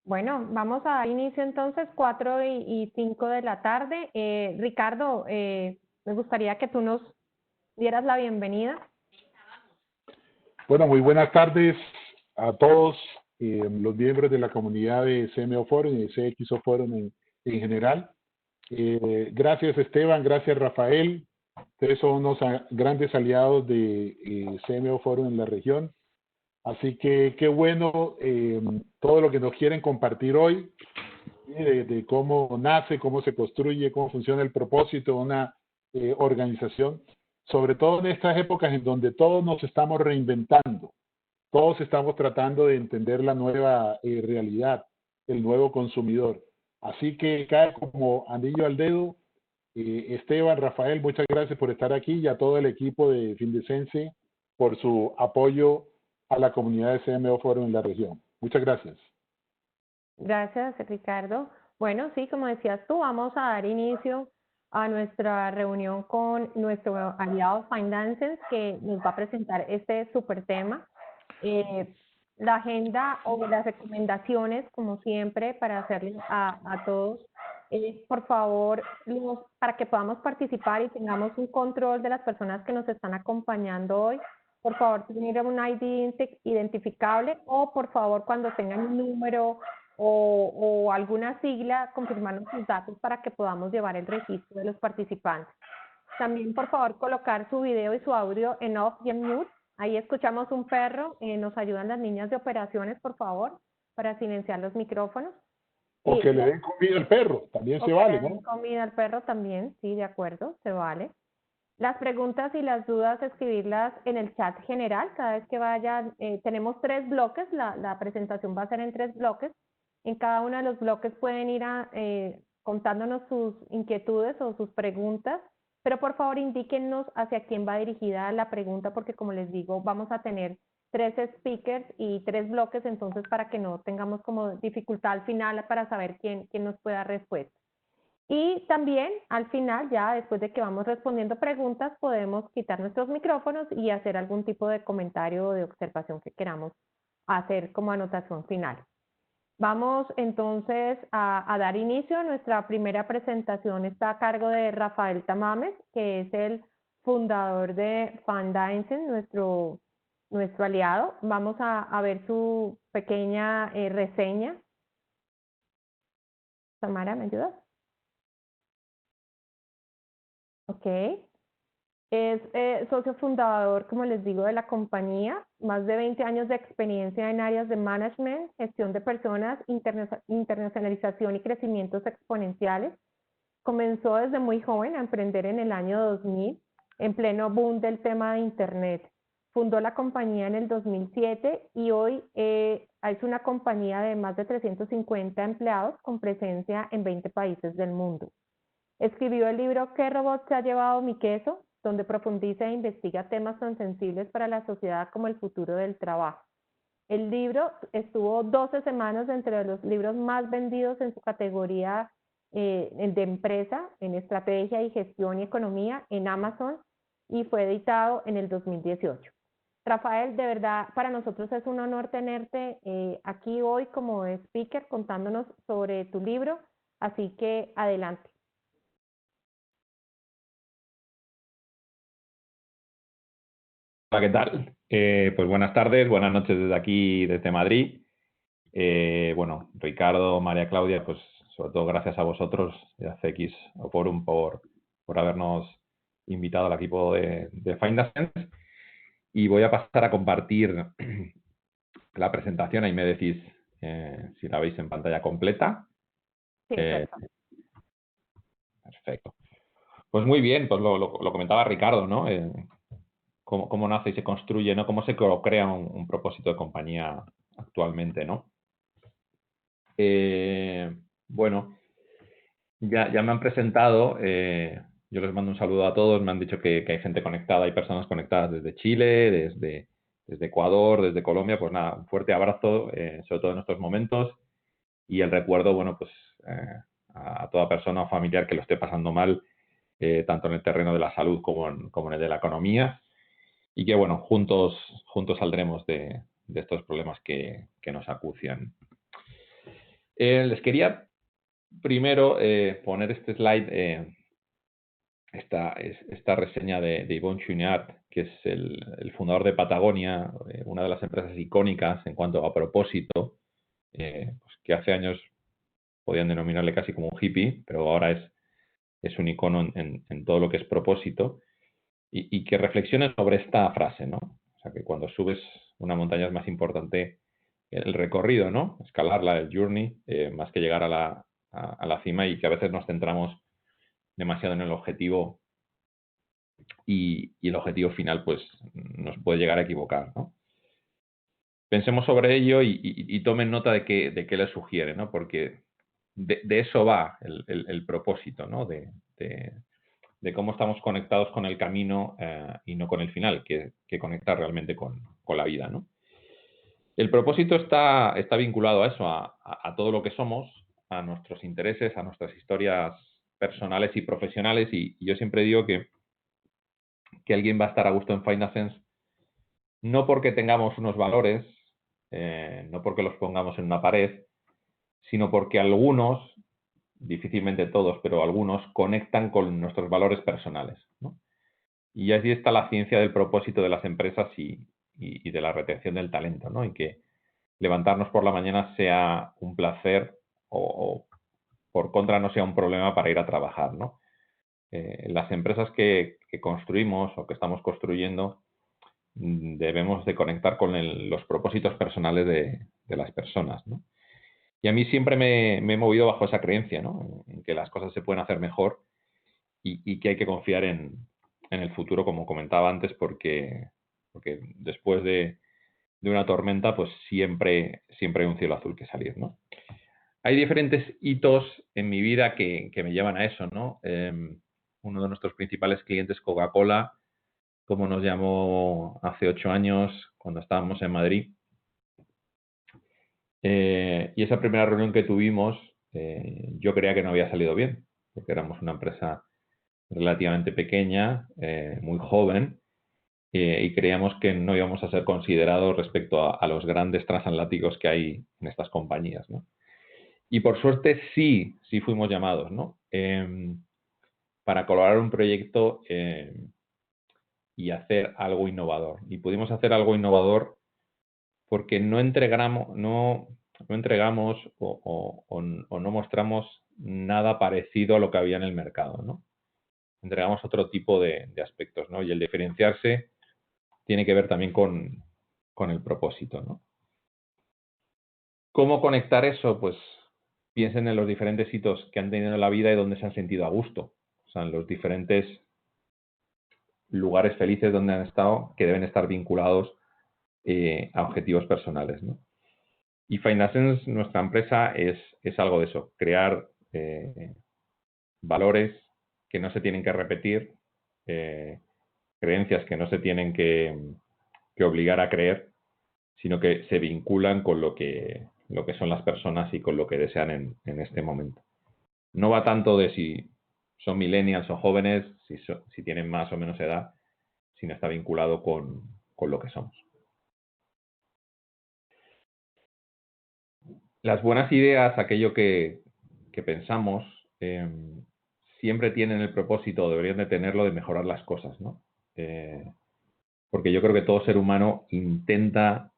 Bueno, vamos a dar inicio entonces, 4:05 de la tarde. Ricardo, me gustaría que tú nos dieras la bienvenida. Bueno, muy buenas tardes a todos los miembros de la comunidad de CMO Forum y de CXO Forum en general. Gracias Esteban, gracias Rafael. Ustedes son unos grandes aliados de CMO Forum en la región. Así que qué bueno todo lo que nos quieren compartir hoy, de cómo nace, cómo se construye, cómo funciona el propósito de una organización, sobre todo en estas épocas en donde todos nos estamos reinventando, todos estamos tratando de entender la nueva realidad, el nuevo consumidor. Así que cae como anillo al dedo. Esteban, Rafael, muchas gracias por estar aquí y a todo el equipo de Findesense por su apoyo a la comunidad de CMO Forum en la región. Muchas gracias. Gracias, Ricardo. Bueno, sí, como decías tú, vamos a dar inicio a nuestra reunión con nuestro aliado Finance, que nos va a presentar este súper tema. La agenda o las recomendaciones, como siempre, para hacerles a todos, por favor, para que podamos participar y tengamos un control de las personas que nos están acompañando hoy. Por favor, tener un ID identificable o, por favor, cuando tengan un número o alguna sigla, confirmarnos sus datos para que podamos llevar el registro de los participantes. También, por favor, colocar su video y su audio en off y en mute. Ahí escuchamos un perro. Nos ayudan las niñas de operaciones, por favor, para silenciar los micrófonos. O que le den comida al perro, también se vale, ¿no? Le den comida al perro también, sí, de acuerdo, se vale. Las preguntas y las dudas, escribirlas en el chat general. Cada vez que vayan, tenemos 3 bloques, la presentación va a ser en 3 bloques. En cada uno de los bloques pueden ir contándonos sus inquietudes o sus preguntas, pero por favor indíquennos hacia quién va dirigida la pregunta, porque como les digo, vamos a tener 3 speakers y 3 bloques, entonces para que no tengamos como dificultad al final para saber quién nos puede dar respuesta. Y también al final, ya después de que vamos respondiendo preguntas, podemos quitar nuestros micrófonos y hacer algún tipo de comentario o de observación que queramos hacer como anotación final. Vamos entonces a dar inicio. Nuestra primera presentación está a cargo de Rafael Tamames, que es el fundador de Finance, nuestro aliado. Vamos a ver su pequeña reseña. Tamara, ¿me ayudas? Ok. Es socio fundador, como les digo, de la compañía, más de 20 años de experiencia en áreas de management, gestión de personas, internacionalización y crecimientos exponenciales. Comenzó desde muy joven a emprender en el año 2000, en pleno boom del tema de Internet. Fundó la compañía en el 2007 y hoy es una compañía de más de 350 empleados con presencia en 20 países del mundo. Escribió el libro ¿Qué robot se ha llevado mi queso?, donde profundiza e investiga temas tan sensibles para la sociedad como el futuro del trabajo. El libro estuvo 12 semanas entre los libros más vendidos en su categoría de empresa, en estrategia y gestión y economía en Amazon, y fue editado en el 2018. Rafael, de verdad, para nosotros es un honor tenerte aquí hoy como speaker contándonos sobre tu libro, así que adelante. Hola, ¿qué tal? Pues buenas tardes, buenas noches desde aquí, desde Madrid. Bueno, Ricardo, María Claudia, pues sobre todo gracias a vosotros de CX Forum por habernos invitado al equipo de Findasense. Y voy a pasar a compartir la presentación, ahí me decís si la veis en pantalla completa. Sí, perfecto. Pues muy bien, pues lo comentaba Ricardo, ¿no? Cómo nace y se construye, ¿no? Cómo se crea un propósito de compañía actualmente, ¿no? Bueno, ya me han presentado, yo les mando un saludo a todos, me han dicho que hay gente conectada, hay personas conectadas desde Chile, desde Ecuador, desde Colombia, pues nada, un fuerte abrazo, sobre todo en estos momentos, y el recuerdo, bueno, pues a toda persona o familiar que lo esté pasando mal, tanto en el terreno de la salud como en el de la economía, y que, bueno, juntos saldremos de estos problemas que nos acucian. Les quería primero poner este slide, esta reseña de Yvon Chouinard, que es el fundador de Patagonia, una de las empresas icónicas en cuanto a propósito, pues que hace años podían denominarle casi como un hippie, pero ahora es un icono en todo lo que es propósito, y que reflexione sobre esta frase, ¿no? O sea, que cuando subes una montaña es más importante el recorrido, ¿no? Escalarla, el journey, más que llegar a la cima, y que a veces nos centramos demasiado en el objetivo y el objetivo final pues nos puede llegar a equivocar, ¿no? Pensemos sobre ello y tomen nota de qué les sugiere, ¿no? Porque de eso va el propósito, ¿no? De cómo estamos conectados con el camino y no con el final, que conecta realmente con la vida, ¿no? El propósito está vinculado a eso, a todo lo que somos, a nuestros intereses, a nuestras historias personales y profesionales, y yo siempre digo que alguien va a estar a gusto en Find a Sense no porque tengamos unos valores, no porque los pongamos en una pared, sino porque algunos, difícilmente todos, pero algunos, conectan con nuestros valores personales, ¿no? Y así está la ciencia del propósito de las empresas y de la retención del talento, ¿no? Y que levantarnos por la mañana sea un placer o por contra no sea un problema para ir a trabajar, ¿no? Las empresas que construimos o que estamos construyendo debemos de conectar con los propósitos personales de las personas, ¿no? Y a mí siempre me he movido bajo esa creencia, ¿no? En que las cosas se pueden hacer mejor y que hay que confiar en el futuro, como comentaba antes, porque después de una tormenta, pues siempre hay un cielo azul que salir, ¿no? Hay diferentes hitos en mi vida que me llevan a eso, ¿no? Uno de nuestros principales clientes, Coca-Cola, como nos llamó hace 8 años cuando estábamos en Madrid. Y esa primera reunión que tuvimos, yo creía que no había salido bien, porque éramos una empresa relativamente pequeña, muy joven, y creíamos que no íbamos a ser considerados respecto a los grandes transatlánticos que hay en estas compañías, ¿no? Y por suerte sí fuimos llamados, ¿no? Para colaborar en un proyecto y hacer algo innovador. Y pudimos hacer algo innovador porque no entregamos o no mostramos nada parecido a lo que había en el mercado, ¿no? Entregamos otro tipo de aspectos, ¿no? Y el diferenciarse tiene que ver también con el propósito, ¿no? ¿Cómo conectar eso? Pues piensen en los diferentes hitos que han tenido en la vida y donde se han sentido a gusto. O sea, en los diferentes lugares felices donde han estado, que deben estar vinculados a objetivos personales, ¿no? Y Find a Sense, nuestra empresa, es algo de eso, crear valores que no se tienen que repetir, creencias que no se tienen que obligar a creer, sino que se vinculan con lo que son las personas y con lo que desean en este momento. No va tanto de si son millennials o jóvenes, si tienen más o menos edad, sino está vinculado con lo que somos. Las buenas ideas, aquello que pensamos, siempre tienen el propósito, deberían de tenerlo, de mejorar las cosas, ¿no? Porque yo creo que todo ser humano intenta,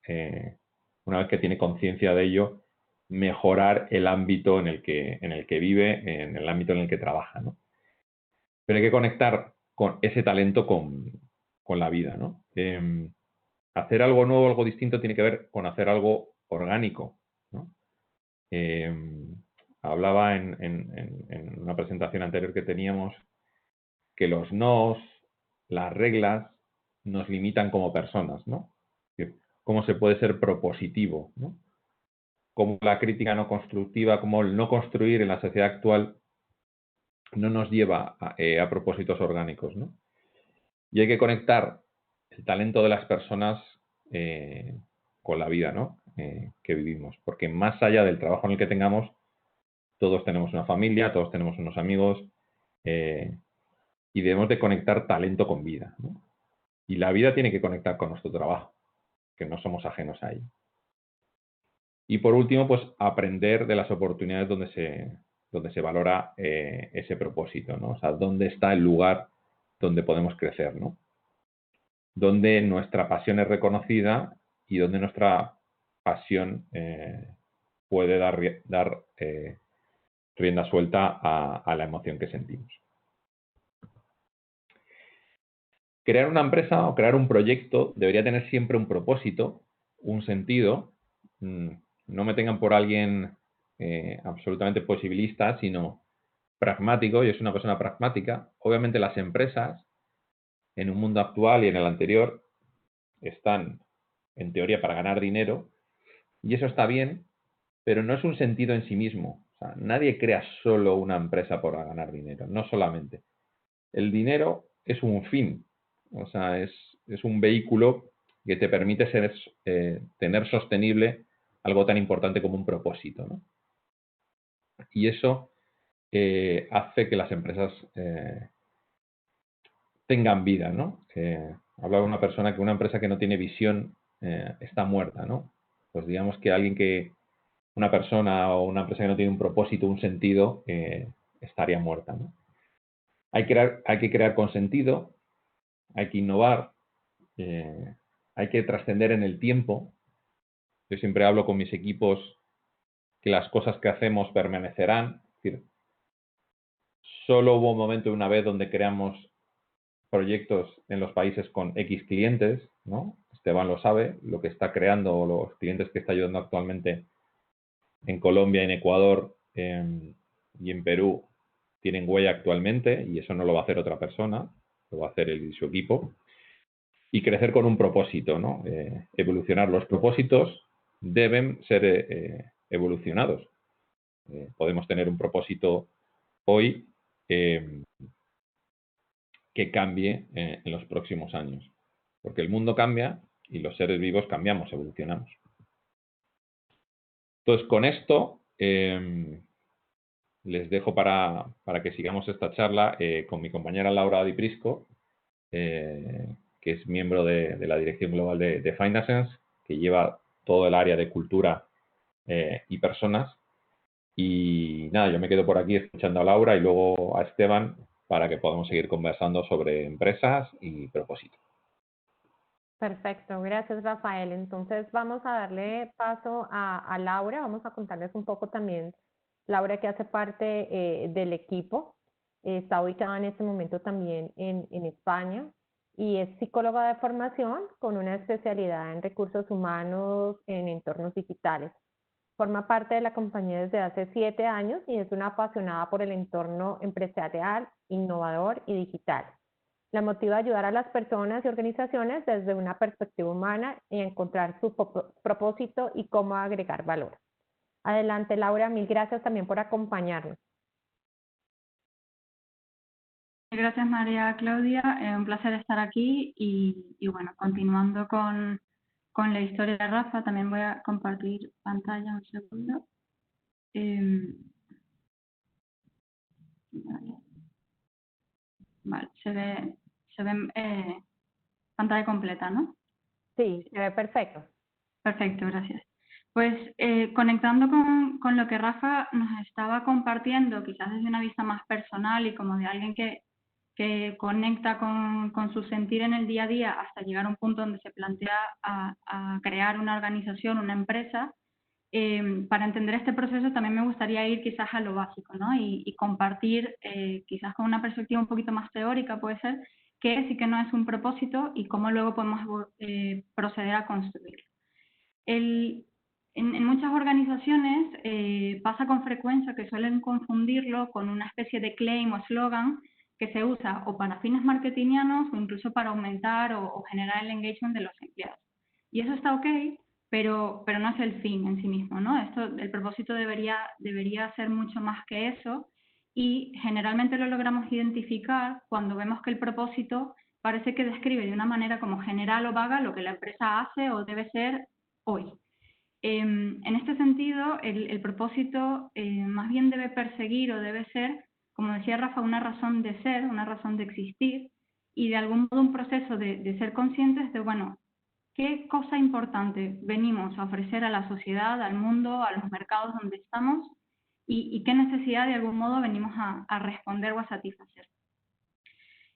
una vez que tiene conciencia de ello, mejorar el ámbito en el que vive, en el ámbito en el que trabaja, ¿no? Pero hay que conectar con ese talento con la vida, ¿no? Hacer algo nuevo, algo distinto, tiene que ver con hacer algo orgánico, ¿no? Hablaba en una presentación anterior que teníamos que los nos, las reglas, nos limitan como personas, ¿no? Cómo se puede ser propositivo, ¿no? Cómo la crítica no constructiva, cómo el no construir en la sociedad actual no nos lleva a propósitos orgánicos, ¿no? Y hay que conectar el talento de las personas con la vida, ¿no? Que vivimos. Porque más allá del trabajo en el que tengamos, todos tenemos una familia, todos tenemos unos amigos, y debemos de conectar talento con vida, ¿no? Y la vida tiene que conectar con nuestro trabajo, que no somos ajenos a ello. Y por último, pues aprender de las oportunidades donde se valora ese propósito, ¿no? O sea, dónde está el lugar donde podemos crecer, ¿no? Donde nuestra pasión es reconocida y donde nuestra pasión puede dar rienda suelta a la emoción que sentimos. Crear una empresa o crear un proyecto debería tener siempre un propósito, un sentido. No me tengan por alguien absolutamente posibilista, sino pragmático. Yo soy una persona pragmática. Obviamente las empresas, en un mundo actual y en el anterior, están, en teoría, para ganar dinero, y eso está bien, pero no es un sentido en sí mismo. O sea, nadie crea solo una empresa por ganar dinero, no solamente. El dinero es un fin, o sea, es un vehículo que te permite tener sostenible algo tan importante como un propósito, ¿no? Y eso hace que las empresas tengan vida, ¿no? Hablaba una persona que una empresa que no tiene visión está muerta, ¿no? Pues digamos que una persona o una empresa que no tiene un propósito, un sentido, estaría muerta, ¿no? Hay que crear con sentido, hay que innovar, hay que trascender en el tiempo. Yo siempre hablo con mis equipos que las cosas que hacemos permanecerán. Es decir, solo hubo un momento una vez donde creamos proyectos en los países con X clientes, ¿no? Esteban lo sabe, lo que está creando o los clientes que está ayudando actualmente en Colombia, en Ecuador y en Perú tienen huella actualmente y eso no lo va a hacer otra persona, lo va a hacer él y su equipo. Y crecer con un propósito, ¿no? Evolucionar. Los propósitos deben ser evolucionados. Podemos tener un propósito hoy que cambie en los próximos años. Porque el mundo cambia y los seres vivos cambiamos, evolucionamos. Entonces, con esto les dejo para que sigamos esta charla con mi compañera Laura Di Prisco, que es miembro de la Dirección Global de Finassense, que lleva todo el área de cultura y personas. Y nada, yo me quedo por aquí escuchando a Laura y luego a Esteban para que podamos seguir conversando sobre empresas y propósito. Perfecto, gracias Rafael. Entonces vamos a darle paso a Laura, vamos a contarles un poco también, Laura que hace parte del equipo, está ubicada en este momento también en España y es psicóloga de formación con una especialidad en recursos humanos en entornos digitales. Forma parte de la compañía desde hace 7 años y es una apasionada por el entorno empresarial, innovador y digital. La motiva a ayudar a las personas y organizaciones desde una perspectiva humana y encontrar su propósito y cómo agregar valor. Adelante, Laura, mil gracias también por acompañarnos. Gracias, María Claudia. Un placer estar aquí y bueno, continuando con la historia de Rafa, también voy a compartir pantalla un segundo. Vale, se ve pantalla completa, ¿no? Sí, se ve perfecto. Perfecto, gracias. Pues conectando con lo que Rafa nos estaba compartiendo, quizás desde una vista más personal y como de alguien que conecta con su sentir en el día a día hasta llegar a un punto donde se plantea a crear una organización, una empresa, para entender este proceso también me gustaría ir quizás a lo básico, ¿no? Y compartir, quizás con una perspectiva un poquito más teórica, puede ser, qué es y qué no es un propósito y cómo luego podemos proceder a construirlo. En muchas organizaciones pasa con frecuencia que suelen confundirlo con una especie de claim o eslogan que se usa o para fines marketingianos o incluso para aumentar o generar el engagement de los empleados. Y eso está ok, pero no es el fin en sí mismo, ¿no? El propósito debería ser mucho más que eso y generalmente lo logramos identificar cuando vemos que el propósito parece que describe de una manera como general o vaga lo que la empresa hace o debe ser hoy. En este sentido, el propósito más bien debe perseguir o debe ser, como decía Rafa, una razón de ser, una razón de existir y de algún modo un proceso de ser conscientes de, bueno, qué cosa importante venimos a ofrecer a la sociedad, al mundo, a los mercados donde estamos y qué necesidad de algún modo venimos a responder o a satisfacer.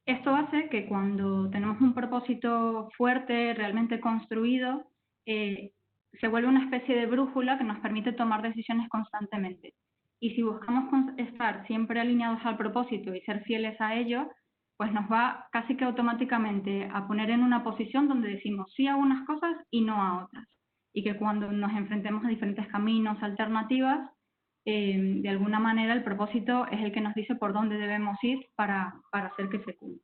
Esto hace que cuando tenemos un propósito fuerte, realmente construido, se vuelve una especie de brújula que nos permite tomar decisiones constantemente. Y si buscamos estar siempre alineados al propósito y ser fieles a ello, pues nos va casi que automáticamente a poner en una posición donde decimos sí a unas cosas y no a otras. Y que cuando nos enfrentemos a diferentes caminos, alternativas, de alguna manera el propósito es el que nos dice por dónde debemos ir para hacer que se cumpla.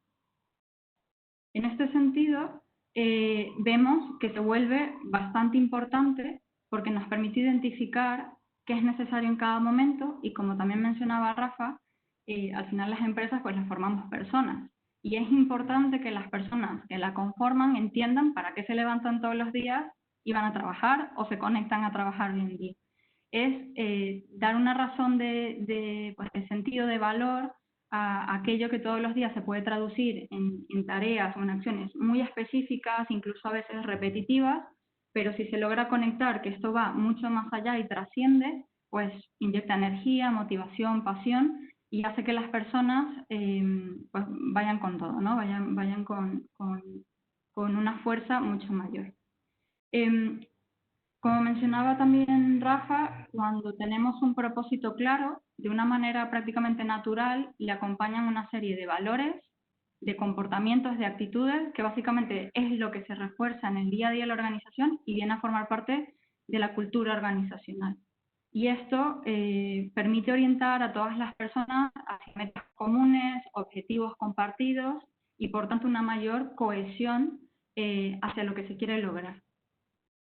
En este sentido, vemos que se vuelve bastante importante porque nos permite identificar qué es necesario en cada momento y, como también mencionaba Rafa, al final las empresas pues las formamos personas y es importante que las personas que la conforman entiendan para qué se levantan todos los días y van a trabajar o se conectan a trabajar hoy en día. Es dar una razón de sentido, de valor a aquello que todos los días se puede traducir en tareas o en acciones muy específicas, incluso a veces repetitivas, pero si se logra conectar que esto va mucho más allá y trasciende, pues inyecta energía, motivación, pasión y hace que las personas pues vayan con todo, ¿no? Vayan con una fuerza mucho mayor. Como mencionaba también Rafa, cuando tenemos un propósito claro, de una manera prácticamente natural, le acompañan una serie de valores, de comportamientos, de actitudes, que básicamente es lo que se refuerza en el día a día de la organización y viene a formar parte de la cultura organizacional. Y esto permite orientar a todas las personas hacia metas comunes, objetivos compartidos y por tanto una mayor cohesión hacia lo que se quiere lograr.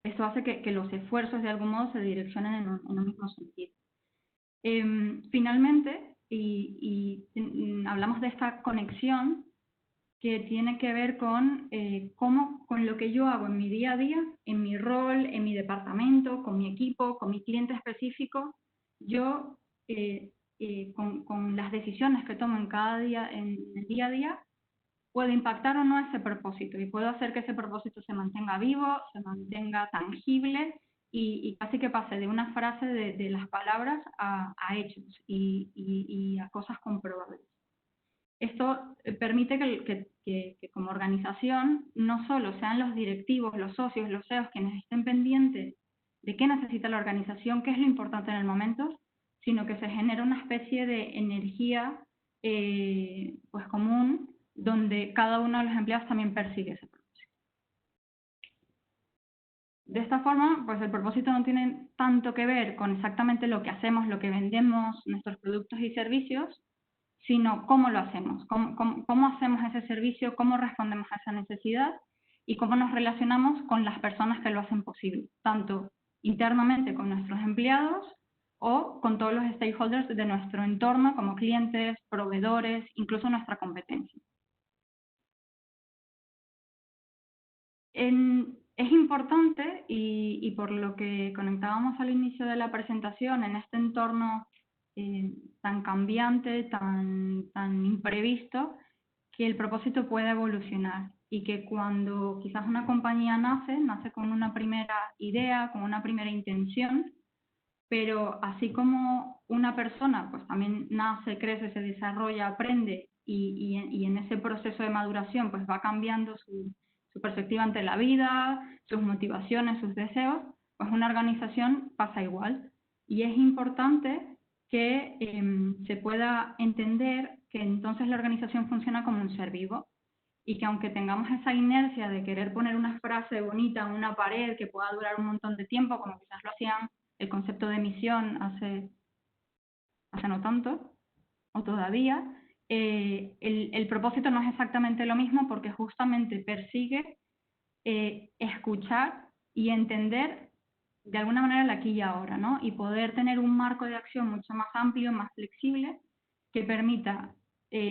Esto hace que los esfuerzos de algún modo se direccionen en un mismo sentido. Finalmente, hablamos de esta conexión que tiene que ver con cómo con lo que yo hago en mi día a día, en mi rol, en mi departamento, con mi equipo, con mi cliente específico, yo con las decisiones que tomo en cada día, en el día a día, puedo impactar o no ese propósito y puedo hacer que ese propósito se mantenga vivo, se mantenga tangible y casi que pase de una frase de las palabras a hechos y a cosas comprobables. Esto permite que como organización no solo sean los directivos, los socios, los CEOs quienes estén pendientes de qué necesita la organización, qué es lo importante en el momento, sino que se genera una especie de energía pues común donde cada uno de los empleados también persigue ese propósito. De esta forma, pues el propósito no tiene tanto que ver con exactamente lo que hacemos, lo que vendemos, nuestros productos y servicios, sino cómo lo hacemos, cómo hacemos ese servicio, cómo respondemos a esa necesidad y cómo nos relacionamos con las personas que lo hacen posible, tanto internamente con nuestros empleados o con todos los stakeholders de nuestro entorno, como clientes, proveedores, incluso nuestra competencia. Es importante, y por lo que conectábamos al inicio de la presentación, en este entorno tan cambiante, tan imprevisto, que el propósito pueda evolucionar y que cuando quizás una compañía nace con una primera idea, con una primera intención, pero así como una persona pues también nace, crece, se desarrolla, aprende y en ese proceso de maduración pues va cambiando su perspectiva ante la vida, sus motivaciones, sus deseos, pues una organización pasa igual. Y es importante que se pueda entender que entonces la organización funciona como un ser vivo y que aunque tengamos esa inercia de querer poner una frase bonita en una pared que pueda durar un montón de tiempo, como quizás lo hacían el concepto de misión hace no tanto, o todavía, el propósito no es exactamente lo mismo porque justamente persigue escuchar y entender de alguna manera el aquí y ahora, ¿no? Y poder tener un marco de acción mucho más amplio, más flexible, que permita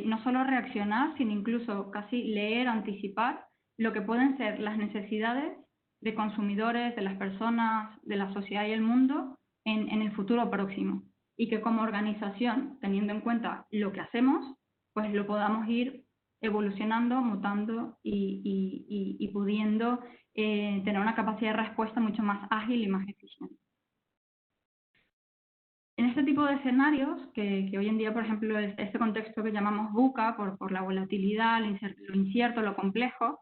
no solo reaccionar, sino incluso casi leer, anticipar lo que pueden ser las necesidades de consumidores, de las personas, de la sociedad y el mundo en el futuro próximo. Y que como organización, teniendo en cuenta lo que hacemos, pues lo podamos ir evolucionando, mutando y pudiendo tener una capacidad de respuesta mucho más ágil y más eficiente. En este tipo de escenarios, que hoy en día, por ejemplo, es este contexto que llamamos VUCA, por la volatilidad, lo incierto, lo complejo,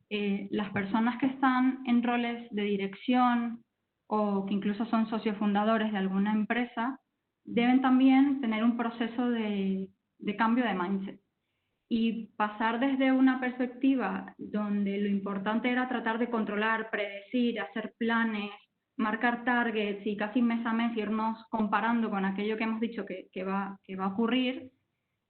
las personas que están en roles de dirección o que incluso son socios fundadores de alguna empresa, deben también tener un proceso de cambio de mindset. Y pasar desde una perspectiva donde lo importante era tratar de controlar, predecir, hacer planes, marcar targets y casi mes a mes irnos comparando con aquello que hemos dicho que va a ocurrir,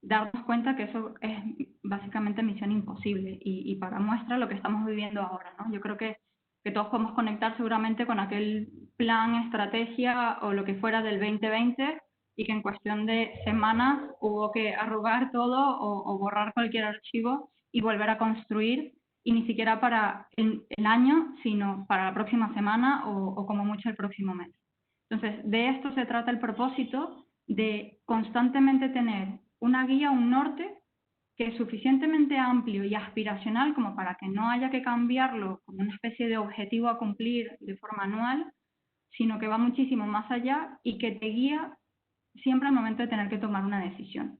darnos cuenta que eso es básicamente misión imposible y para muestra lo que estamos viviendo ahora, ¿no? Yo creo que todos podemos conectar seguramente con aquel plan, estrategia o lo que fuera del 2020 y que en cuestión de semanas hubo que arrugar todo o borrar cualquier archivo y volver a construir, y ni siquiera para el año, sino para la próxima semana o como mucho el próximo mes. Entonces, de esto se trata el propósito, de constantemente tener una guía, un norte, que es suficientemente amplio y aspiracional como para que no haya que cambiarlo como una especie de objetivo a cumplir de forma anual, sino que va muchísimo más allá y que te guía siempre al momento de tener que tomar una decisión.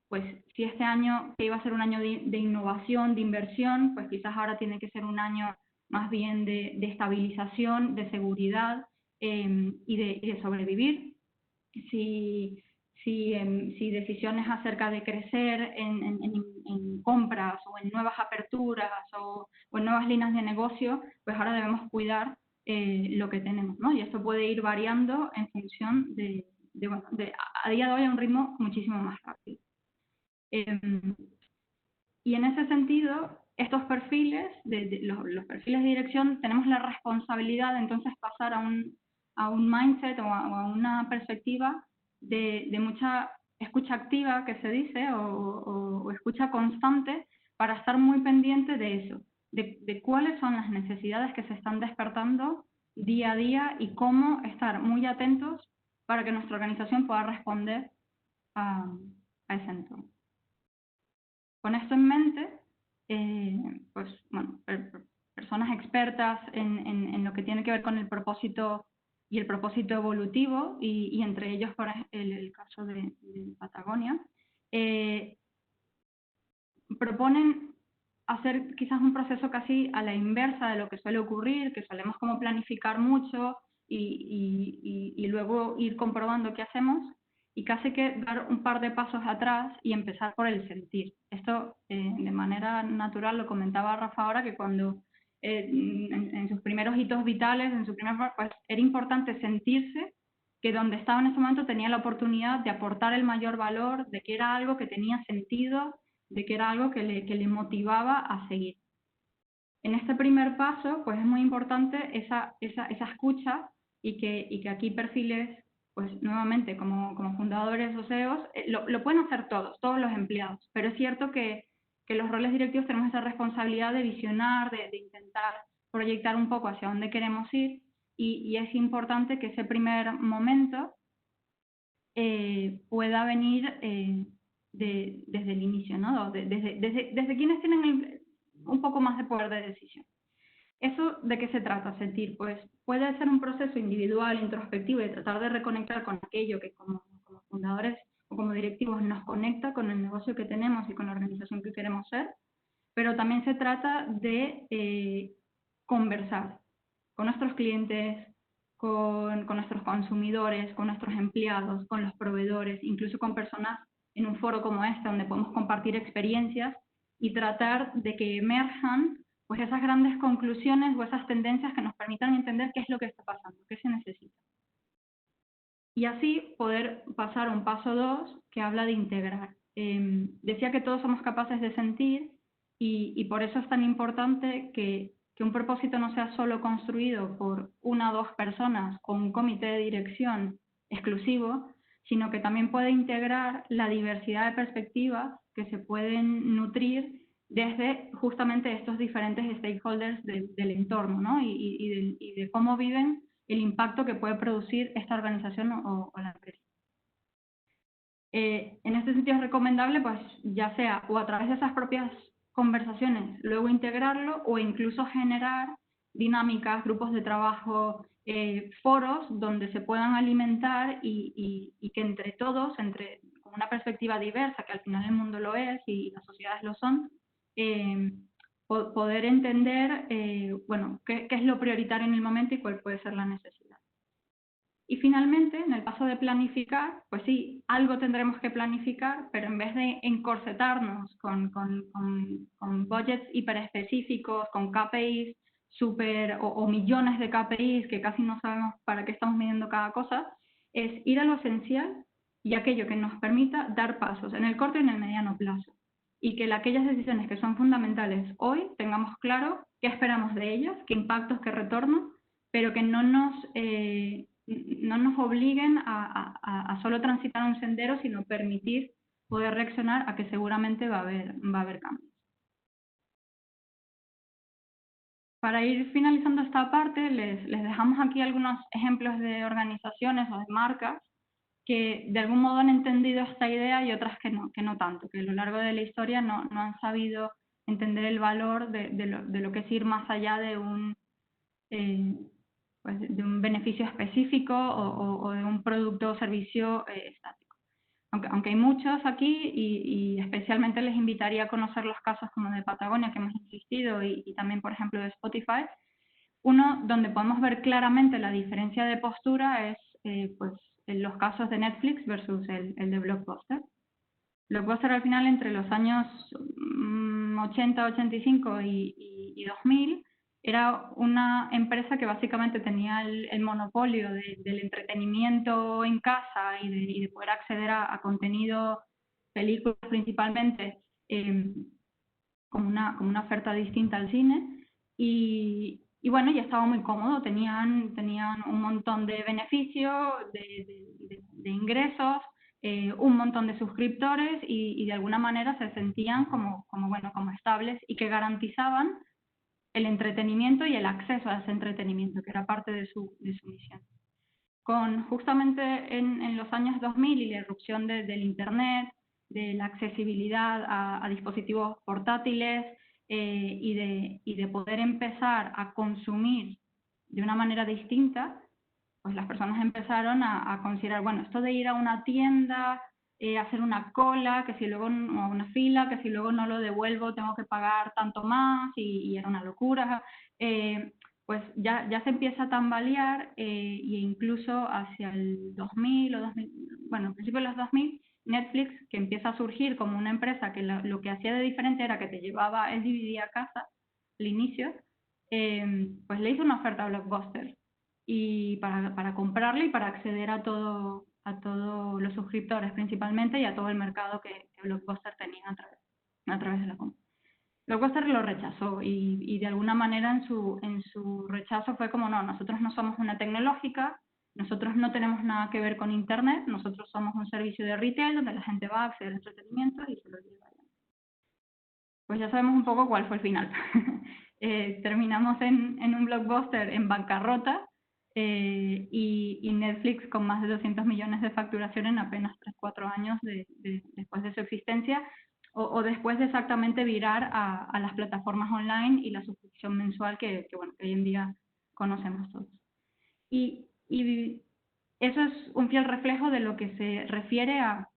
Pues si este año que iba a ser un año de innovación, de inversión, pues quizás ahora tiene que ser un año más bien de estabilización, de seguridad y de sobrevivir. Si decisiones acerca de crecer en compras o en nuevas aperturas o en nuevas líneas de negocio, pues ahora debemos cuidar lo que tenemos, ¿no? Y esto puede ir variando en función a día de hoy a un ritmo muchísimo más rápido. Y en ese sentido, estos perfiles, los perfiles de dirección, tenemos la responsabilidad de entonces pasar a un mindset o a una perspectiva de mucha escucha activa, que se dice, o escucha constante, para estar muy pendiente de eso, de cuáles son las necesidades que se están despertando día a día y cómo estar muy atentos para que nuestra organización pueda responder a ese entorno. Con esto en mente, pues bueno, personas expertas en lo que tiene que ver con el propósito y el propósito evolutivo, y entre ellos por el caso de Patagonia, proponen hacer quizás un proceso casi a la inversa de lo que suele ocurrir, que solemos como planificar mucho y luego ir comprobando qué hacemos, y casi que dar un par de pasos atrás y empezar por el sentir. Esto de manera natural lo comentaba Rafa ahora, que cuando en sus primeros hitos vitales, pues era importante sentirse que donde estaba en ese momento tenía la oportunidad de aportar el mayor valor, de que era algo que tenía sentido, de que era algo que le motivaba a seguir. En este primer paso, pues es muy importante esa escucha y que aquí perfiles, pues nuevamente como fundadores o CEOs, lo pueden hacer todos los empleados, pero es cierto que los roles directivos tenemos esa responsabilidad de visionar, de intentar proyectar un poco hacia dónde queremos ir, y es importante que ese primer momento pueda venir desde el inicio, ¿no? Desde quienes tienen un poco más de poder de decisión. ¿Eso de qué se trata? Sentir, pues puede ser un proceso individual, introspectivo, de tratar de reconectar con aquello que como fundadores o como directivos nos conecta con el negocio que tenemos y con la organización que queremos ser, pero también se trata de conversar con nuestros clientes, con nuestros consumidores, con nuestros empleados, con los proveedores, incluso con personas en un foro como este, donde podemos compartir experiencias y tratar de que emerjan pues esas grandes conclusiones o esas tendencias que nos permitan entender qué es lo que está pasando, qué se necesita. Y así poder pasar a un paso 2 que habla de integrar. Decía que todos somos capaces de sentir, y por eso es tan importante que un propósito no sea solo construido por una o dos personas o un comité de dirección exclusivo, sino que también puede integrar la diversidad de perspectivas que se pueden nutrir desde justamente estos diferentes stakeholders del entorno, ¿no? y de cómo viven el impacto que puede producir esta organización o la empresa. En este sentido es recomendable, pues ya sea o a través de esas propias conversaciones, luego integrarlo, o incluso generar dinámicas, grupos de trabajo, foros donde se puedan alimentar y que entre todos, con una perspectiva diversa, que al final el mundo lo es y las sociedades lo son, poder entender bueno, qué es lo prioritario en el momento y cuál puede ser la necesidad. Y finalmente, en el paso de planificar, pues sí, algo tendremos que planificar, pero en vez de encorsetarnos con budgets hiperespecíficos, con KPIs o millones de KPIs que casi no sabemos para qué estamos midiendo cada cosa, es ir a lo esencial y aquello que nos permita dar pasos en el corto y en el mediano plazo. Y que aquellas decisiones que son fundamentales hoy tengamos claro qué esperamos de ellas, qué impactos, qué retorno, pero que no nos obliguen a solo transitar un sendero, sino permitir poder reaccionar a que seguramente va a haber cambios. Para ir finalizando esta parte, les dejamos aquí algunos ejemplos de organizaciones o de marcas que de algún modo han entendido esta idea y otras que no tanto, que a lo largo de la historia no han sabido entender el valor de lo que es ir más allá de pues de un beneficio específico o de un producto o servicio estático. Aunque hay muchos aquí y especialmente les invitaría a conocer los casos como de Patagonia que hemos insistido y también, por ejemplo, de Spotify. Uno donde podemos ver claramente la diferencia de postura es pues, en los casos de Netflix versus el de Blockbuster. Blockbuster al final entre los años 80, 85 y 2000 era una empresa que básicamente tenía el monopolio del entretenimiento en casa y de poder acceder a contenido, películas principalmente, como una oferta distinta al cine. Y bueno, ya estaba muy cómodo, tenían un montón de beneficios, de ingresos, un montón de suscriptores y de alguna manera se sentían como estables y que garantizaban el entretenimiento y el acceso a ese entretenimiento, que era parte de su misión. Justamente en los años 2000 y la irrupción del Internet, de la accesibilidad a dispositivos portátiles y de poder empezar a consumir de una manera distinta, pues las personas empezaron a considerar, bueno, esto de ir a una tienda, hacer una cola, que si luego, o una fila, que si luego no lo devuelvo tengo que pagar tanto más y era una locura. Pues ya se empieza a tambalear e incluso hacia el 2000 bueno, al principio de los 2000, Netflix, que empieza a surgir como una empresa que lo que hacía de diferente era que te llevaba el DVD a casa al inicio, pues le hizo una oferta a Blockbuster y para comprarle y para acceder a todos los suscriptores principalmente y a todo el mercado que Blockbuster tenía a través de la compra. Blockbuster lo rechazó y de alguna manera en su rechazo fue como, no, nosotros no somos una tecnológica, nosotros no tenemos nada que ver con Internet, nosotros somos un servicio de retail donde la gente va a acceder al entretenimiento y se lo lleva. Pues ya sabemos un poco cuál fue el final. Terminamos en un Blockbuster en bancarrota y Netflix con más de 200 millones de facturación en apenas 3-4 años después de su existencia o después de exactamente virar a las plataformas online y la suscripción mensual que hoy en día conocemos todos. Y eso es un fiel reflejo de lo que se refiere a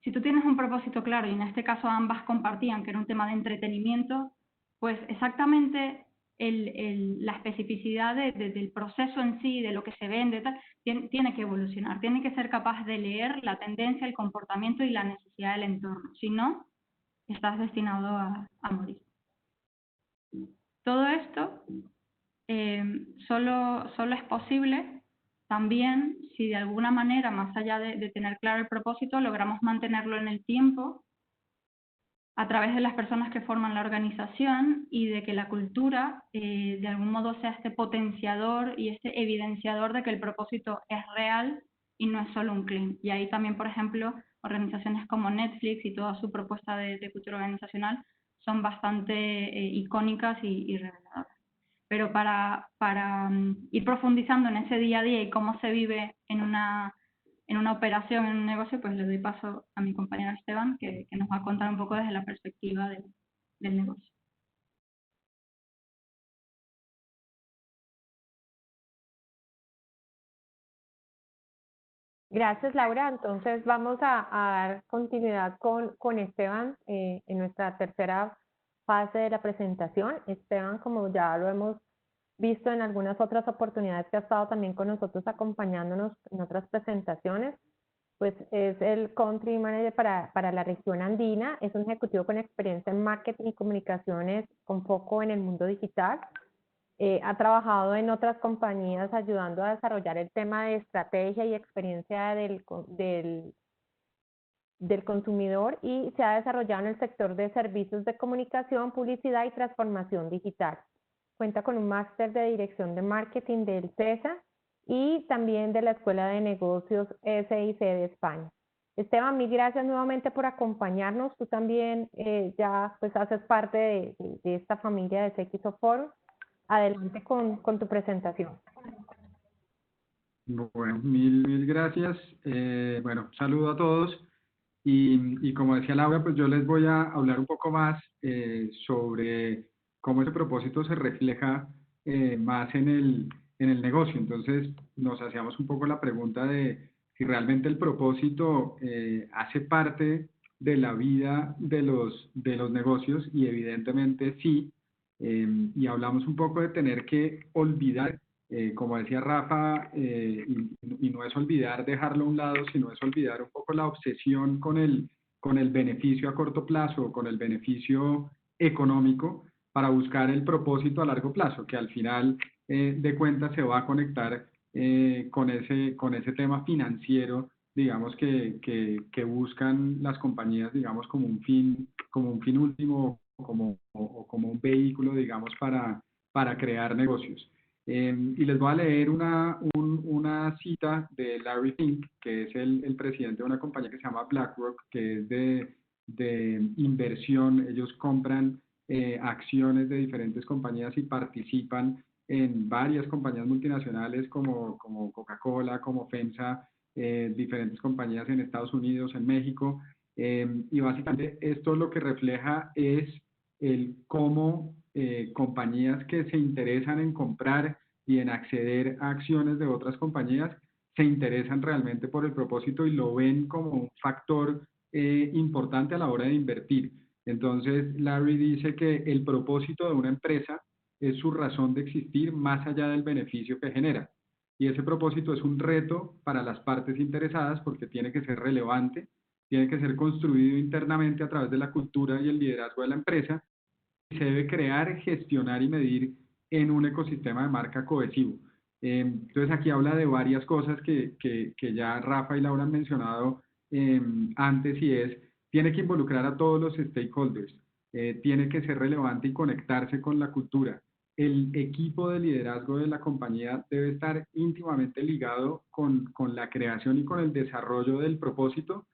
si tú tienes un propósito claro, y en este caso ambas compartían que era un tema de entretenimiento, pues exactamente la especificidad del proceso en sí, de lo que se vende, tiene que evolucionar, tiene que ser capaz de leer la tendencia, el comportamiento y la necesidad del entorno. Si no, estás destinado a morir. Todo esto solo es posible también si de alguna manera, más allá de tener claro el propósito, logramos mantenerlo en el tiempo a través de las personas que forman la organización y de que la cultura de algún modo sea este potenciador y este evidenciador de que el propósito es real y no es solo un claim. Y ahí también, por ejemplo, organizaciones como Netflix y toda su propuesta de cultura organizacional son bastante icónicas y reveladoras. Pero para ir profundizando en ese día a día y cómo se vive en una operación, en un negocio, pues le doy paso a mi compañero Esteban, que nos va a contar un poco desde la perspectiva del negocio. Gracias, Laura. Entonces vamos a dar continuidad con Esteban en nuestra tercera fase de la presentación. Esteban, como ya lo hemos visto en algunas otras oportunidades que ha estado también con nosotros acompañándonos en otras presentaciones, pues es el Country Manager para la región andina, es un ejecutivo con experiencia en marketing y comunicaciones con foco en el mundo digital. Ha trabajado en otras compañías ayudando a desarrollar el tema de estrategia y experiencia del consumidor y se ha desarrollado en el sector de servicios de comunicación, publicidad y transformación digital. Cuenta con un máster de dirección de marketing del CESA y también de la Escuela de Negocios SIC de España. Esteban, mil gracias nuevamente por acompañarnos. Tú también ya pues haces parte de esta familia de CXO Forum. Adelante con tu presentación. Bueno, mil gracias. Bueno, saludo a todos. Y como decía Laura, pues yo les voy a hablar un poco más sobre cómo ese propósito se refleja más en el negocio. Entonces, nos hacíamos un poco la pregunta de si realmente el propósito hace parte de la vida de los negocios, y evidentemente sí. Y hablamos un poco de tener que olvidar, como decía Rafa, y no es olvidar dejarlo a un lado, sino es olvidar un poco la obsesión con el beneficio a corto plazo, con el beneficio económico, para buscar el propósito a largo plazo, que al final de cuentas se va a conectar con ese tema financiero, digamos, que buscan las compañías, digamos, como un fin último, o como un vehículo, digamos, para crear negocios. Y les voy a leer una cita de Larry Fink, que es el presidente de una compañía que se llama BlackRock, que es de inversión. Ellos compran acciones de diferentes compañías y participan en varias compañías multinacionales como Coca-Cola, como FEMSA, diferentes compañías en Estados Unidos, en México. Y básicamente esto lo que refleja es el cómo compañías que se interesan en comprar y en acceder a acciones de otras compañías se interesan realmente por el propósito y lo ven como un factor importante a la hora de invertir. Entonces, Larry dice que el propósito de una empresa es su razón de existir más allá del beneficio que genera. Y ese propósito es un reto para las partes interesadas porque tiene que ser relevante, tiene que ser construido internamente a través de la cultura y el liderazgo de la empresa, y se debe crear, gestionar y medir en un ecosistema de marca cohesivo. Entonces aquí habla de varias cosas que ya Rafa y Laura han mencionado antes, y tiene que involucrar a todos los stakeholders, tiene que ser relevante y conectarse con la cultura. El equipo de liderazgo de la compañía debe estar íntimamente ligado con la creación y con el desarrollo del propósito,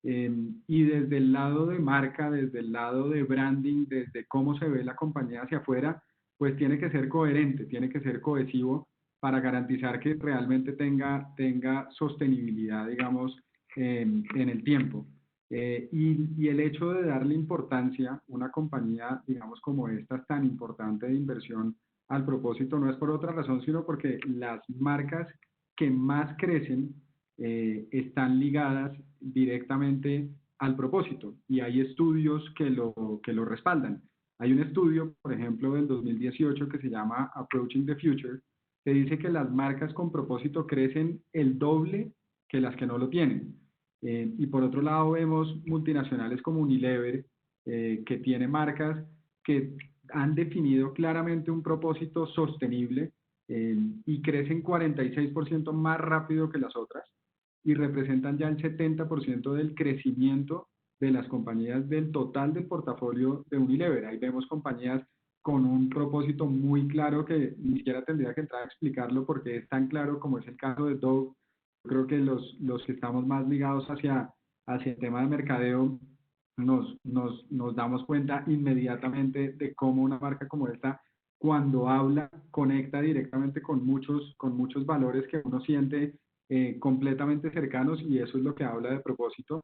y desde el lado de marca, desde el lado de branding, desde cómo se ve la compañía hacia afuera, pues tiene que ser coherente, tiene que ser cohesivo para garantizar que realmente tenga sostenibilidad, digamos, en el tiempo. Y el hecho de darle importancia, una compañía, digamos, como esta, tan importante de inversión al propósito, no es por otra razón, sino porque las marcas que más crecen están ligadas directamente al propósito, y hay estudios que lo respaldan. Hay un estudio, por ejemplo, del 2018 que se llama Approaching the Future, que dice que las marcas con propósito crecen el doble que las que no lo tienen. Y por otro lado vemos multinacionales como Unilever, que tiene marcas que han definido claramente un propósito sostenible, y crecen 46% más rápido que las otras, y representan ya el 70% del crecimiento de las compañías del total del portafolio de Unilever. Ahí vemos compañías con un propósito muy claro que ni siquiera tendría que entrar a explicarlo porque es tan claro, como es el caso de Dove. Yo creo que los que estamos más ligados hacia el tema de mercadeo nos damos cuenta inmediatamente de cómo una marca como esta, cuando habla, conecta directamente con muchos valores que uno siente completamente cercanos, y eso es lo que habla de propósito.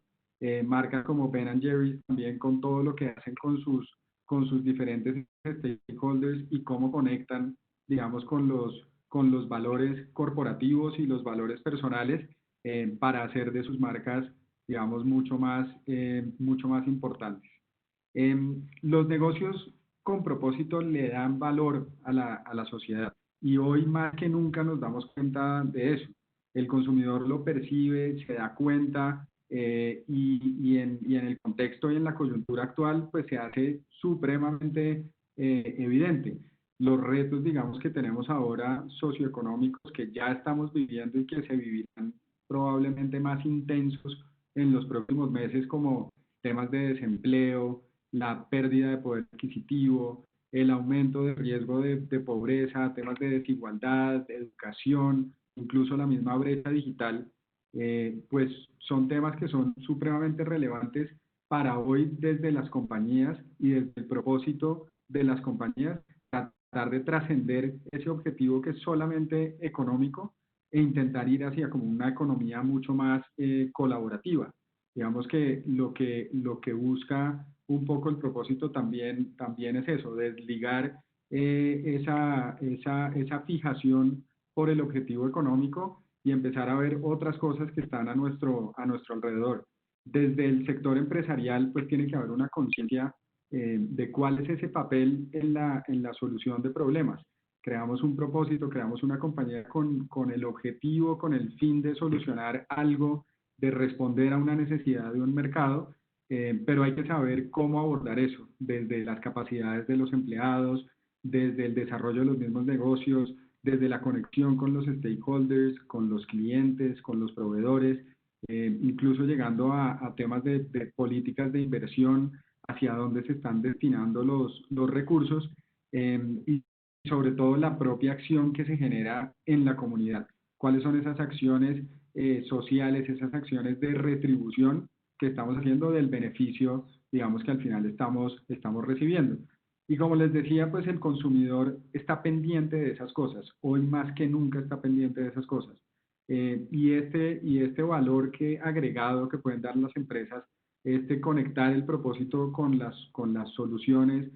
Marcas como Ben & Jerry's también, con todo lo que hacen con sus diferentes stakeholders y cómo conectan, digamos, con los valores corporativos y los valores personales, para hacer de sus marcas, digamos, mucho más importantes. Los negocios con propósito le dan valor a la sociedad y hoy más que nunca nos damos cuenta de eso. El consumidor lo percibe, se da cuenta y en el contexto y en la coyuntura actual pues se hace supremamente evidente. Los retos, digamos, que tenemos ahora socioeconómicos que ya estamos viviendo y que se vivirán probablemente más intensos en los próximos meses, como temas de desempleo, la pérdida de poder adquisitivo, el aumento de riesgo de pobreza, temas de desigualdad, de educación, incluso la misma brecha digital, pues son temas que son supremamente relevantes para hoy desde las compañías y desde el propósito de las compañías, tratar de trascender ese objetivo que es solamente económico e intentar ir hacia como una economía mucho más colaborativa. Digamos que lo que busca un poco el propósito también es eso, desligar esa fijación por el objetivo económico y empezar a ver otras cosas que están a nuestro alrededor. Desde el sector empresarial, pues tiene que haber una conciencia de cuál es ese papel en la solución de problemas. Creamos un propósito, creamos una compañía con el objetivo, con el fin de solucionar algo, de responder a una necesidad de un mercado, pero hay que saber cómo abordar eso, desde las capacidades de los empleados, desde el desarrollo de los mismos negocios, desde la conexión con los stakeholders, con los clientes, con los proveedores, incluso llegando a temas de políticas de inversión, hacia dónde se están destinando los recursos y sobre todo la propia acción que se genera en la comunidad. ¿Cuáles son esas acciones sociales, esas acciones de retribución que estamos haciendo del beneficio, digamos, que al final estamos recibiendo? Y como les decía, pues el consumidor está pendiente de esas cosas, hoy más que nunca está pendiente de esas cosas. Y este valor agregado que pueden dar las empresas, conectar el propósito con las soluciones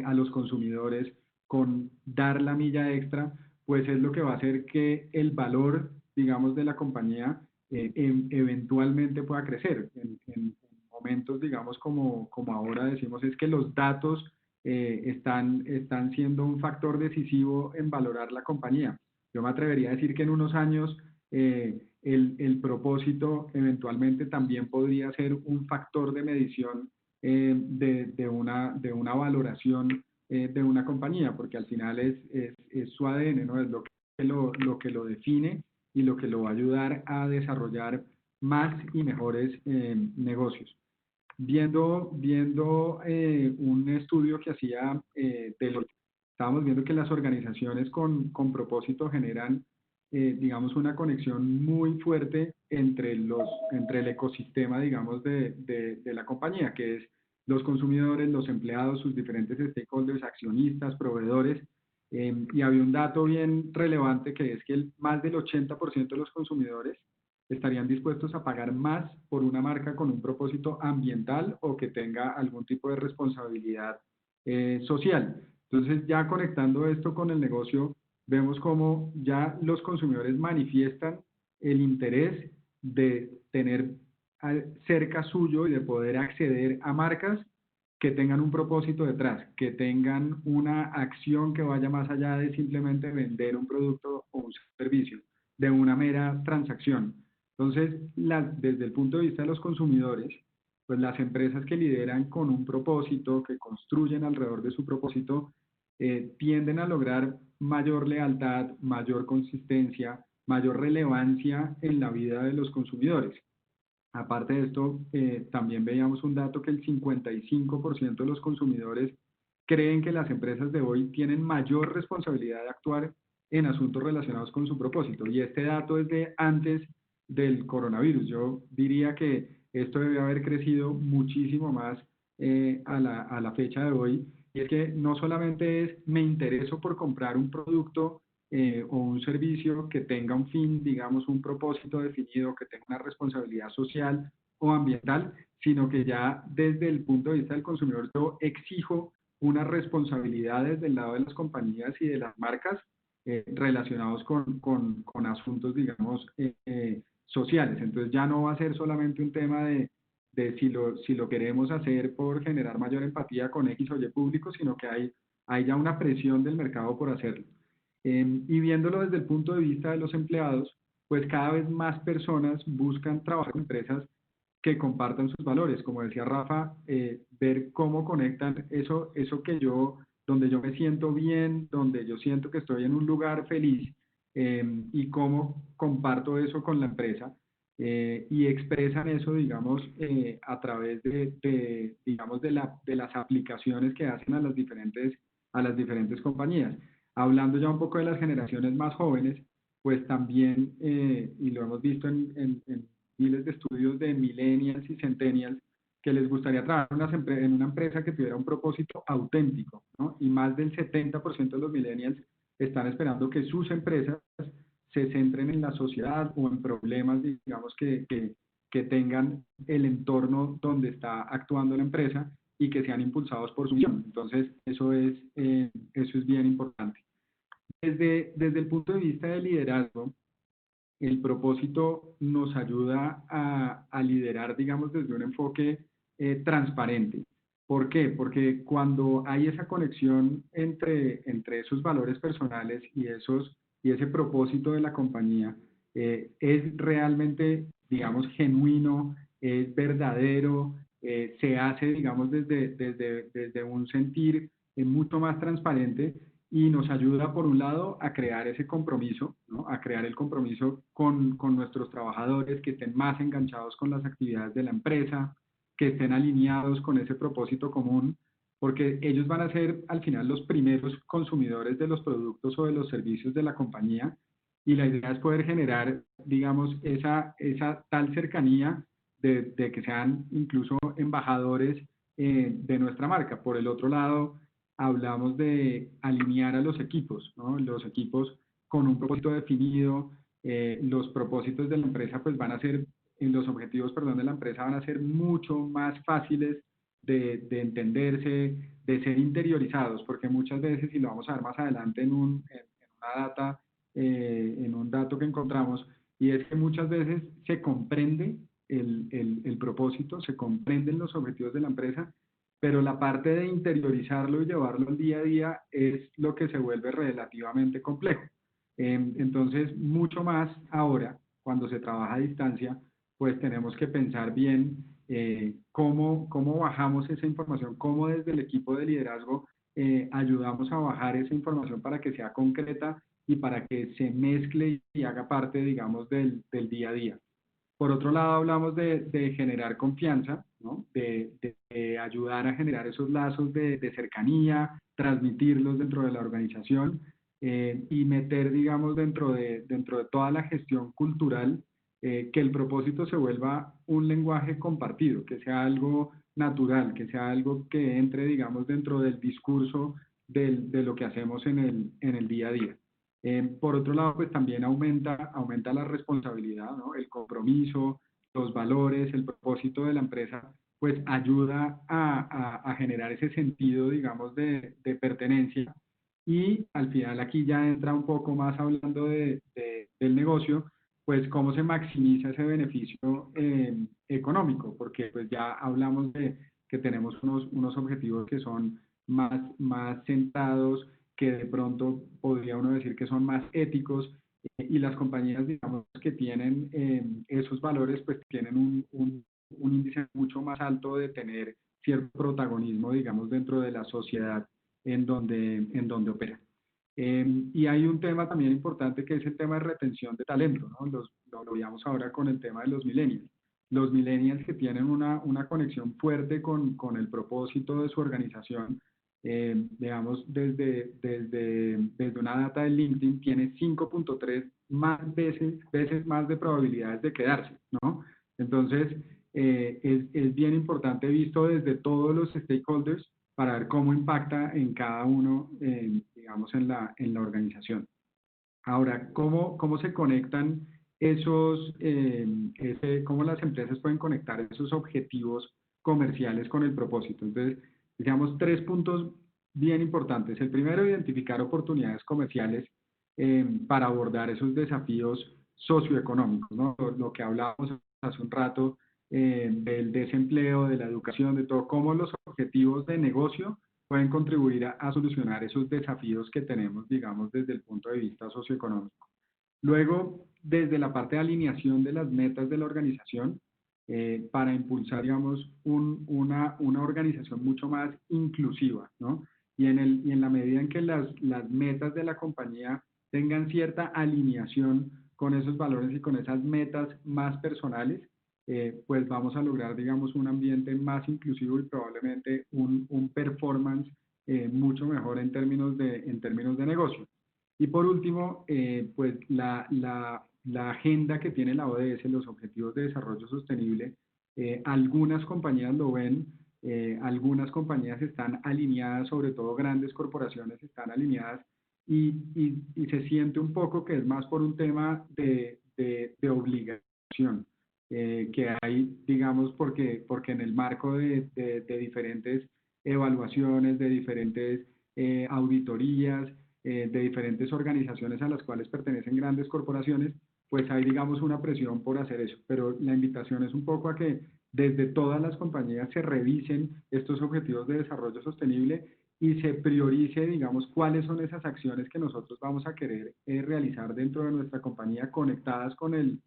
a los consumidores, con dar la milla extra, pues es lo que va a hacer que el valor, digamos, de la compañía eventualmente pueda crecer. En momentos, digamos, como ahora decimos, es que los datos están siendo un factor decisivo en valorar la compañía. Yo me atrevería a decir que en unos años el propósito eventualmente también podría ser un factor de medición de una valoración de una compañía, porque al final es su ADN, ¿no? Es lo que lo define y lo que lo va a ayudar a desarrollar más y mejores negocios. Viendo un estudio que hacía Deloitte, estábamos viendo que las organizaciones con propósito generan, digamos, una conexión muy fuerte entre el ecosistema, digamos, de la compañía, que es los consumidores, los empleados, sus diferentes stakeholders, accionistas, proveedores. Y había un dato bien relevante que es que más del 80% de los consumidores estarían dispuestos a pagar más por una marca con un propósito ambiental o que tenga algún tipo de responsabilidad social. Entonces, ya conectando esto con el negocio, vemos cómo ya los consumidores manifiestan el interés de tener cerca suyo y de poder acceder a marcas que tengan un propósito detrás, que tengan una acción que vaya más allá de simplemente vender un producto o un servicio, de una mera transacción. Entonces, desde el punto de vista de los consumidores, pues las empresas que lideran con un propósito, que construyen alrededor de su propósito, tienden a lograr mayor lealtad, mayor consistencia, mayor relevancia en la vida de los consumidores. Aparte de esto, también veíamos un dato que el 55% de los consumidores creen que las empresas de hoy tienen mayor responsabilidad de actuar en asuntos relacionados con su propósito. Y este dato es de antes del coronavirus. Yo diría que esto debe haber crecido muchísimo más a la fecha de hoy. Y es que no solamente es me intereso por comprar un producto o un servicio que tenga un fin, digamos, un propósito definido, que tenga una responsabilidad social o ambiental, sino que ya desde el punto de vista del consumidor yo exijo unas responsabilidades del lado de las compañías y de las marcas relacionados con asuntos, digamos, sociales. Entonces ya no va a ser solamente un tema de si lo queremos hacer por generar mayor empatía con X o Y público, sino que hay ya una presión del mercado por hacerlo. Y viéndolo desde el punto de vista de los empleados, pues cada vez más personas buscan trabajar en empresas que compartan sus valores. Como decía Rafa, ver cómo conectan eso donde yo me siento bien, donde yo siento que estoy en un lugar feliz, y cómo comparto eso con la empresa, y expresan eso, digamos, a través digamos, de las aplicaciones que hacen a las diferentes compañías. Hablando ya un poco de las generaciones más jóvenes, pues también, y lo hemos visto en miles de estudios de millennials y centennials, que les gustaría trabajar en una empresa que tuviera un propósito auténtico, ¿no? Y más del 70% de los millennials están esperando que sus empresas se centren en la sociedad o en problemas, digamos, que tengan el entorno donde está actuando la empresa y que sean impulsados por su misión. Entonces, eso es bien importante. Desde el punto de vista del liderazgo, el propósito nos ayuda a liderar, digamos, desde un enfoque transparente. ¿Por qué? Porque cuando hay esa conexión entre esos valores personales y ese propósito de la compañía, es realmente, digamos, genuino, es verdadero, se hace, digamos, desde un sentir mucho más transparente, y nos ayuda, por un lado, a crear ese compromiso, ¿no? A crear el compromiso con nuestros trabajadores, que estén más enganchados con las actividades de la empresa, que estén alineados con ese propósito común, porque ellos van a ser al final los primeros consumidores de los productos o de los servicios de la compañía, y la idea es poder generar, digamos, esa tal cercanía de que sean incluso embajadores de nuestra marca. Por el otro lado, hablamos de alinear a los equipos, ¿no? Los equipos con un propósito definido, los propósitos de la empresa pues van a ser, los objetivos, perdón, de la empresa van a ser mucho más fáciles de entenderse, de ser interiorizados, porque muchas veces, y lo vamos a ver más adelante en una data, en un dato que encontramos, y es que muchas veces se comprende el propósito, se comprenden los objetivos de la empresa, pero la parte de interiorizarlo y llevarlo al día a día es lo que se vuelve relativamente complejo. Entonces, mucho más ahora, cuando se trabaja a distancia, pues tenemos que pensar bien cómo bajamos esa información, cómo desde el equipo de liderazgo ayudamos a bajar esa información para que sea concreta y para que se mezcle y haga parte, digamos, del día a día. Por otro lado, hablamos de generar confianza, ¿no? De ayudar a generar esos lazos de cercanía, transmitirlos dentro de la organización, y meter, digamos, dentro de toda la gestión cultural, que el propósito se vuelva un lenguaje compartido, que sea algo natural, que sea algo que entre, digamos, dentro del discurso de lo que hacemos en el día a día. Por otro lado, pues también aumenta la responsabilidad, ¿no? El compromiso, los valores, el propósito de la empresa, pues ayuda a generar ese sentido, digamos, de pertenencia. Y al final aquí ya entra un poco más hablando del negocio, pues cómo se maximiza ese beneficio económico, porque pues ya hablamos de que tenemos unos objetivos que son más centrados, que de pronto podría uno decir que son más éticos, y las compañías, digamos, que tienen esos valores, pues tienen un índice mucho más alto de tener cierto protagonismo, digamos, dentro de la sociedad en donde operan. Y hay un tema también importante, que es el tema de retención de talento, ¿no? Lo veíamos ahora con el tema de los millennials. Los millennials, que tienen una conexión fuerte con el propósito de su organización, digamos, desde una data de LinkedIn, tiene 5.3 veces más de probabilidades de quedarse, ¿no? Entonces, es bien importante, visto desde todos los stakeholders, para ver cómo impacta en cada uno, digamos, en la organización. Ahora, ¿cómo se conectan cómo las empresas pueden conectar esos objetivos comerciales con el propósito? Entonces, digamos, 3 puntos bien importantes. El primero, identificar oportunidades comerciales para abordar esos desafíos socioeconómicos, ¿no? Lo que hablábamos hace un rato del desempleo, de la educación, de todo, cómo los objetivos de negocio pueden contribuir a solucionar esos desafíos que tenemos, digamos, desde el punto de vista socioeconómico. Luego, desde la parte de alineación de las metas de la organización, para impulsar, digamos, una organización mucho más inclusiva, ¿no? Y en la medida en que las metas de la compañía tengan cierta alineación con esos valores y con esas metas más personales, pues vamos a lograr, digamos, un ambiente más inclusivo y probablemente un performance mucho mejor en términos de negocio. Y por último, pues la agenda que tiene la ODS, los Objetivos de Desarrollo Sostenible, algunas compañías lo ven, algunas compañías están alineadas, sobre todo grandes corporaciones están alineadas, y se siente un poco que es más por un tema de obligación que hay, digamos, porque en el marco de diferentes evaluaciones, de diferentes auditorías, de diferentes organizaciones a las cuales pertenecen grandes corporaciones, pues hay, digamos, una presión por hacer eso. Pero la invitación es un poco a que desde todas las compañías se revisen estos objetivos de desarrollo sostenible y se priorice, digamos, cuáles son esas acciones que nosotros vamos a querer realizar dentro de nuestra compañía conectadas con el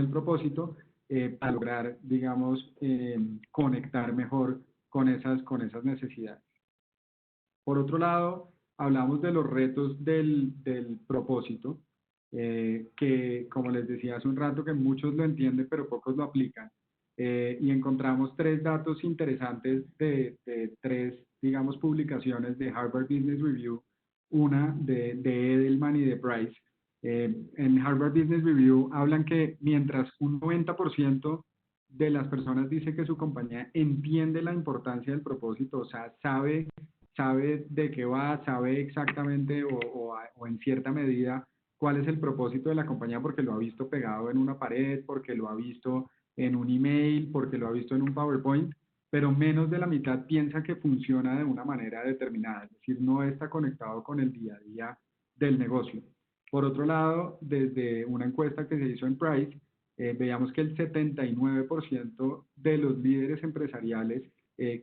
propósito para lograr, digamos, conectar mejor con esas necesidades. Por otro lado, hablamos de los retos del propósito, que como les decía hace un rato, que muchos lo entienden pero pocos lo aplican. Y encontramos tres datos interesantes de tres, digamos, publicaciones de Harvard Business Review, una de Edelman y de Price. En Harvard Business Review hablan que mientras un 90% de las personas dice que su compañía entiende la importancia del propósito, o sea, sabe de qué va, sabe exactamente o en cierta medida cuál es el propósito de la compañía porque lo ha visto pegado en una pared, porque lo ha visto en un email, porque lo ha visto en un PowerPoint, pero menos de la mitad piensa que funciona de una manera determinada, es decir, no está conectado con el día a día del negocio. Por otro lado, desde una encuesta que se hizo en Price, veíamos que el 79% de los líderes empresariales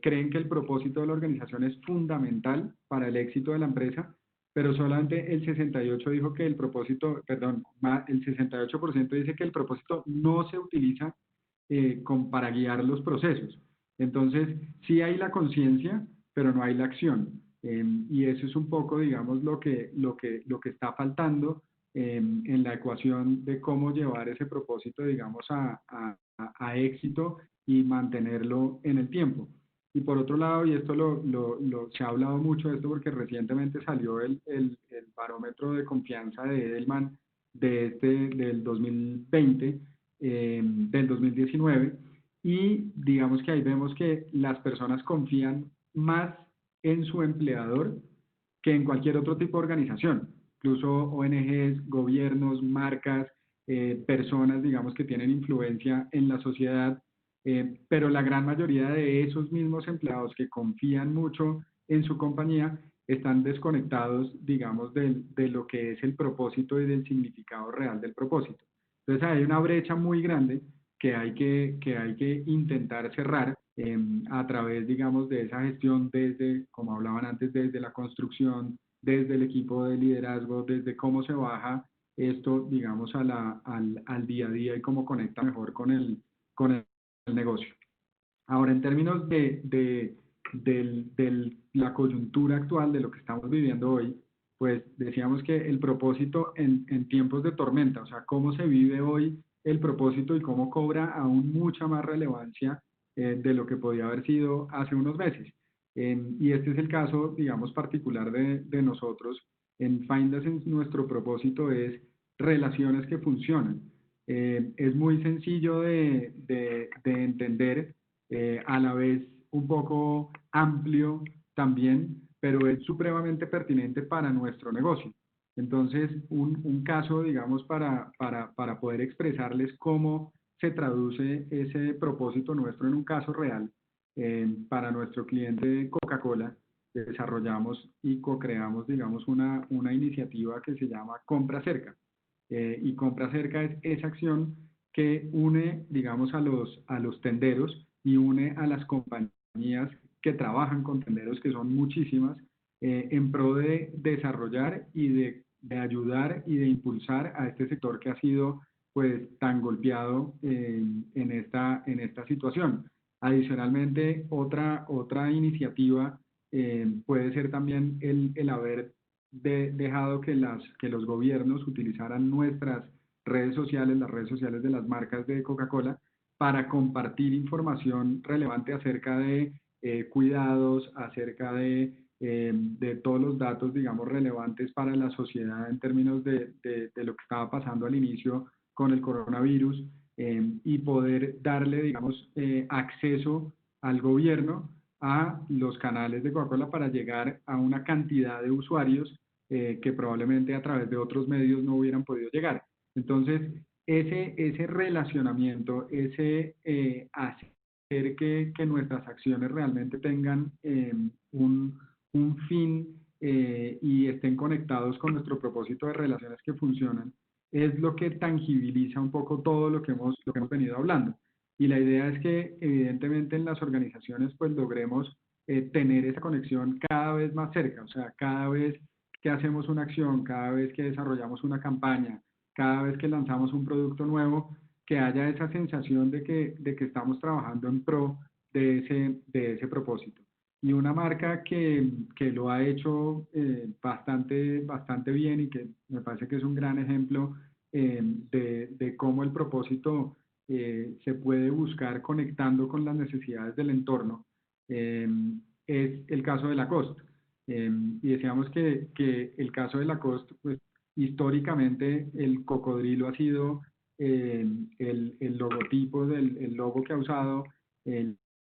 creen que el propósito de la organización es fundamental para el éxito de la empresa, pero solamente el 68% dijo que el propósito, perdón, el 68% dice que el propósito no se utiliza para guiar los procesos. Entonces, sí hay la conciencia, pero no hay la acción. Y eso es un poco, digamos, lo que está faltando en la ecuación de cómo llevar ese propósito, digamos, a éxito y mantenerlo en el tiempo. Y por otro lado, y esto se ha hablado mucho de esto porque recientemente salió el barómetro de confianza de Edelman del 2020, del 2019, y digamos que ahí vemos que las personas confían más en su empleador que en cualquier otro tipo de organización, incluso ONGs, gobiernos, marcas, personas, digamos, que tienen influencia en la sociedad, pero la gran mayoría de esos mismos empleados que confían mucho en su compañía están desconectados, digamos, de lo que es el propósito y del significado real del propósito. Entonces hay una brecha muy grande que hay que intentar cerrar a través, digamos, de esa gestión desde, como hablaban antes, desde la construcción, desde el equipo de liderazgo, desde cómo se baja esto, digamos, al día a día y cómo conecta mejor con el negocio. Ahora, en términos de la coyuntura actual, de lo que estamos viviendo hoy, pues decíamos que el propósito en tiempos de tormenta, o sea, cómo se vive hoy el propósito y cómo cobra aún mucha más relevancia de lo que podía haber sido hace unos meses. Y este es el caso, digamos, particular de nosotros. En Find Us, nuestro propósito es relaciones que funcionan. Es muy sencillo de entender, a la vez un poco amplio también, pero es supremamente pertinente para nuestro negocio. Entonces, un caso, digamos, para poder expresarles cómo se traduce ese propósito nuestro en un caso real, para nuestro cliente Coca-Cola, desarrollamos y co-creamos, digamos, una iniciativa que se llama Compra Cerca. y compra cerca es esa acción que une, digamos, a los tenderos y une a las compañías que trabajan con tenderos, que son muchísimas, en pro de desarrollar y de ayudar y de impulsar a este sector que ha sido pues tan golpeado en esta situación. Adicionalmente, otra iniciativa puede ser también el haber dejado que los gobiernos utilizaran nuestras redes sociales, las redes sociales de las marcas de Coca-Cola, para compartir información relevante acerca de cuidados, acerca de todos los datos, digamos, relevantes para la sociedad en términos de lo que estaba pasando al inicio con el coronavirus, y poder darle, digamos, acceso al gobierno a los canales de Coca-Cola para llegar a una cantidad de usuarios que probablemente a través de otros medios no hubieran podido llegar. Entonces, ese relacionamiento, ese hacer que nuestras acciones realmente tengan un fin y estén conectados con nuestro propósito de relaciones que funcionan, es lo que tangibiliza un poco todo lo que hemos venido hablando. Y la idea es que evidentemente en las organizaciones pues logremos tener esa conexión cada vez más cerca, o sea, cada vez que hacemos una acción, cada vez que desarrollamos una campaña, cada vez que lanzamos un producto nuevo, que haya esa sensación de que estamos trabajando en pro de ese propósito. Y una marca que lo ha hecho bastante bien y que me parece que es un gran ejemplo de cómo el propósito se puede buscar conectando con las necesidades del entorno, es el caso de Lacoste. Y decíamos que el caso de Lacoste, pues históricamente el cocodrilo ha sido el logotipo, el logo que ha usado,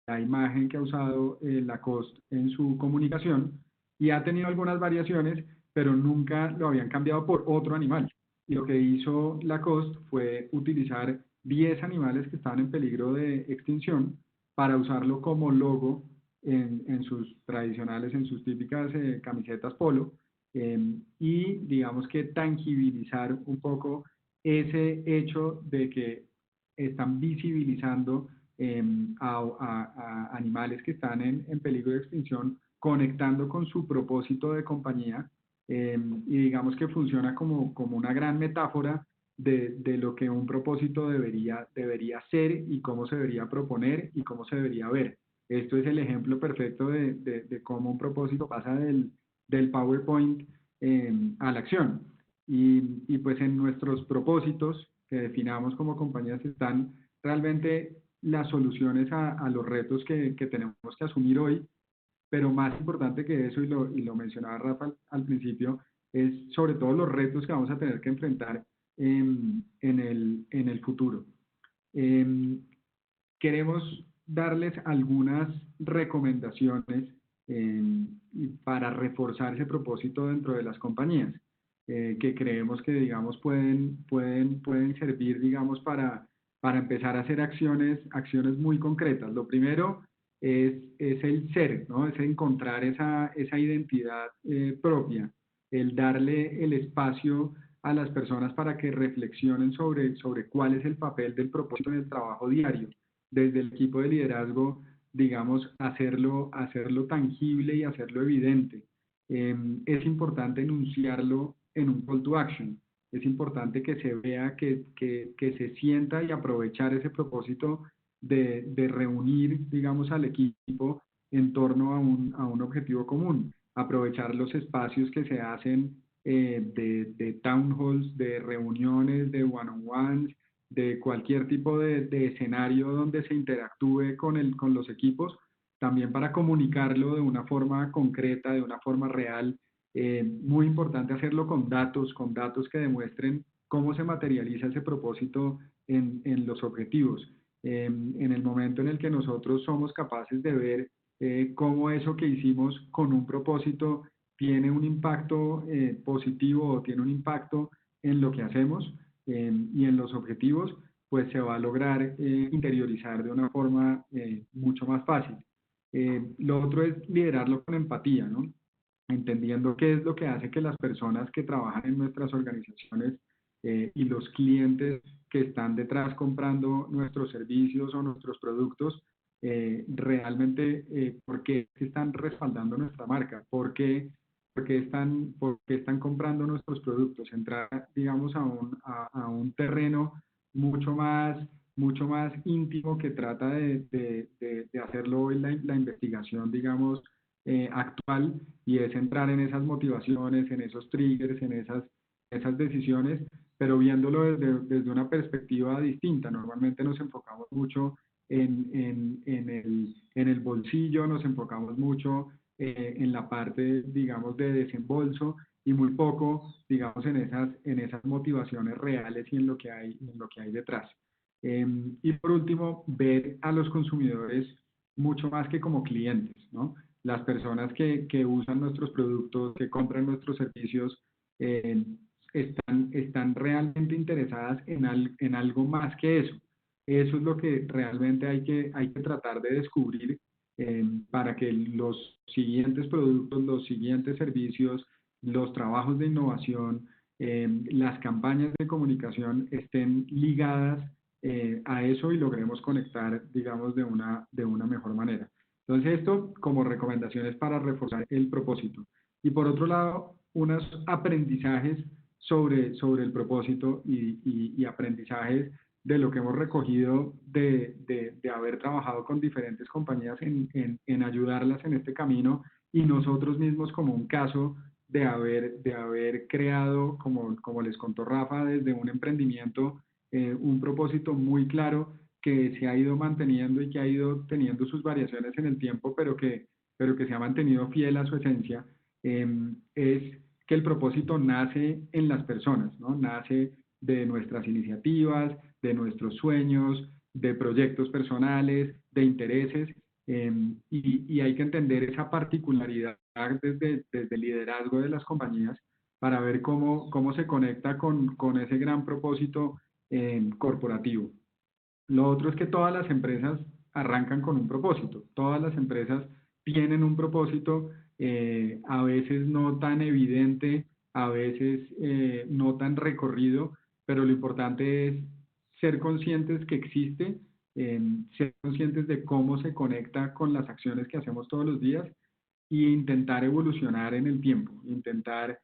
la imagen que ha usado Lacoste en su comunicación, y ha tenido algunas variaciones, pero nunca lo habían cambiado por otro animal. Y lo que hizo Lacoste fue utilizar 10 animales que estaban en peligro de extinción para usarlo como logo en sus tradicionales, en sus típicas camisetas polo, y digamos que tangibilizar un poco ese hecho de que están visibilizando a animales que están en peligro de extinción, conectando con su propósito de compañía, y digamos que funciona como una gran metáfora de lo que un propósito debería ser y cómo se debería proponer y cómo se debería ver. Esto es el ejemplo perfecto de cómo un propósito pasa del PowerPoint a la acción. Y pues en nuestros propósitos que definamos como compañías están realmente las soluciones a los retos que tenemos que asumir hoy, pero más importante que eso, y lo mencionaba Rafa al principio, es sobre todo los retos que vamos a tener que enfrentar en el futuro. Queremos darles algunas recomendaciones para reforzar ese propósito dentro de las compañías, que creemos que, digamos, pueden servir, digamos, para empezar a hacer acciones muy concretas. Lo primero es el ser, ¿no? Es encontrar esa identidad propia, el darle el espacio a las personas para que reflexionen sobre cuál es el papel del propósito en el trabajo diario. Desde el equipo de liderazgo, digamos, hacerlo tangible y hacerlo evidente. Es importante enunciarlo en un call to action. Es importante que se vea, que se sienta, y aprovechar ese propósito de reunir, digamos, al equipo en torno a un objetivo común. Aprovechar los espacios que se hacen de town halls, de reuniones, de one-on-ones, de cualquier tipo de escenario donde se interactúe con los equipos, también para comunicarlo de una forma concreta, de una forma real. Muy importante hacerlo con datos que demuestren cómo se materializa ese propósito en los objetivos. En el momento en el que nosotros somos capaces de ver cómo eso que hicimos con un propósito tiene un impacto positivo o tiene un impacto en lo que hacemos y en los objetivos, pues se va a lograr interiorizar de una forma mucho más fácil. Lo otro es liderarlo con empatía, ¿no? Entendiendo qué es lo que hace que las personas que trabajan en nuestras organizaciones y los clientes que están detrás comprando nuestros servicios o nuestros productos, realmente por qué están respaldando nuestra marca, por qué están comprando nuestros productos, entrar, digamos, a un terreno mucho más íntimo que trata de hacerlo hoy la investigación, digamos, actual, y es entrar en esas motivaciones, en esos triggers, en esas decisiones, pero viéndolo desde una perspectiva distinta. Normalmente nos enfocamos mucho en el bolsillo, nos enfocamos mucho en la parte, digamos, de desembolso, y muy poco, digamos, en esas motivaciones reales y en lo que hay detrás. Y por último, ver a los consumidores mucho más que como clientes, ¿no? Las personas que usan nuestros productos, que compran nuestros servicios, están realmente interesadas en algo más que eso. Eso es lo que realmente hay que tratar de descubrir, para que los siguientes productos, los siguientes servicios, los trabajos de innovación, las campañas de comunicación estén ligadas a eso y logremos conectar, digamos, de una mejor manera. Entonces, esto como recomendaciones para reforzar el propósito. Y por otro lado, unos aprendizajes sobre el propósito y aprendizajes de lo que hemos recogido de haber trabajado con diferentes compañías en ayudarlas en este camino, y nosotros mismos como un caso de haber creado, como les contó Rafa, desde un emprendimiento, un propósito muy claro que se ha ido manteniendo y que ha ido teniendo sus variaciones en el tiempo, pero que se ha mantenido fiel a su esencia. Es que el propósito nace en las personas, ¿no? Nace de nuestras iniciativas, de nuestros sueños, de proyectos personales, de intereses, y hay que entender esa particularidad desde el liderazgo de las compañías para ver cómo se conecta con ese gran propósito corporativo. Lo otro es que todas las empresas arrancan con un propósito, todas las empresas tienen un propósito, a veces no tan evidente, a veces no tan recorrido, pero lo importante es ser conscientes que existe, ser conscientes de cómo se conecta con las acciones que hacemos todos los días, e intentar evolucionar en el tiempo, intentar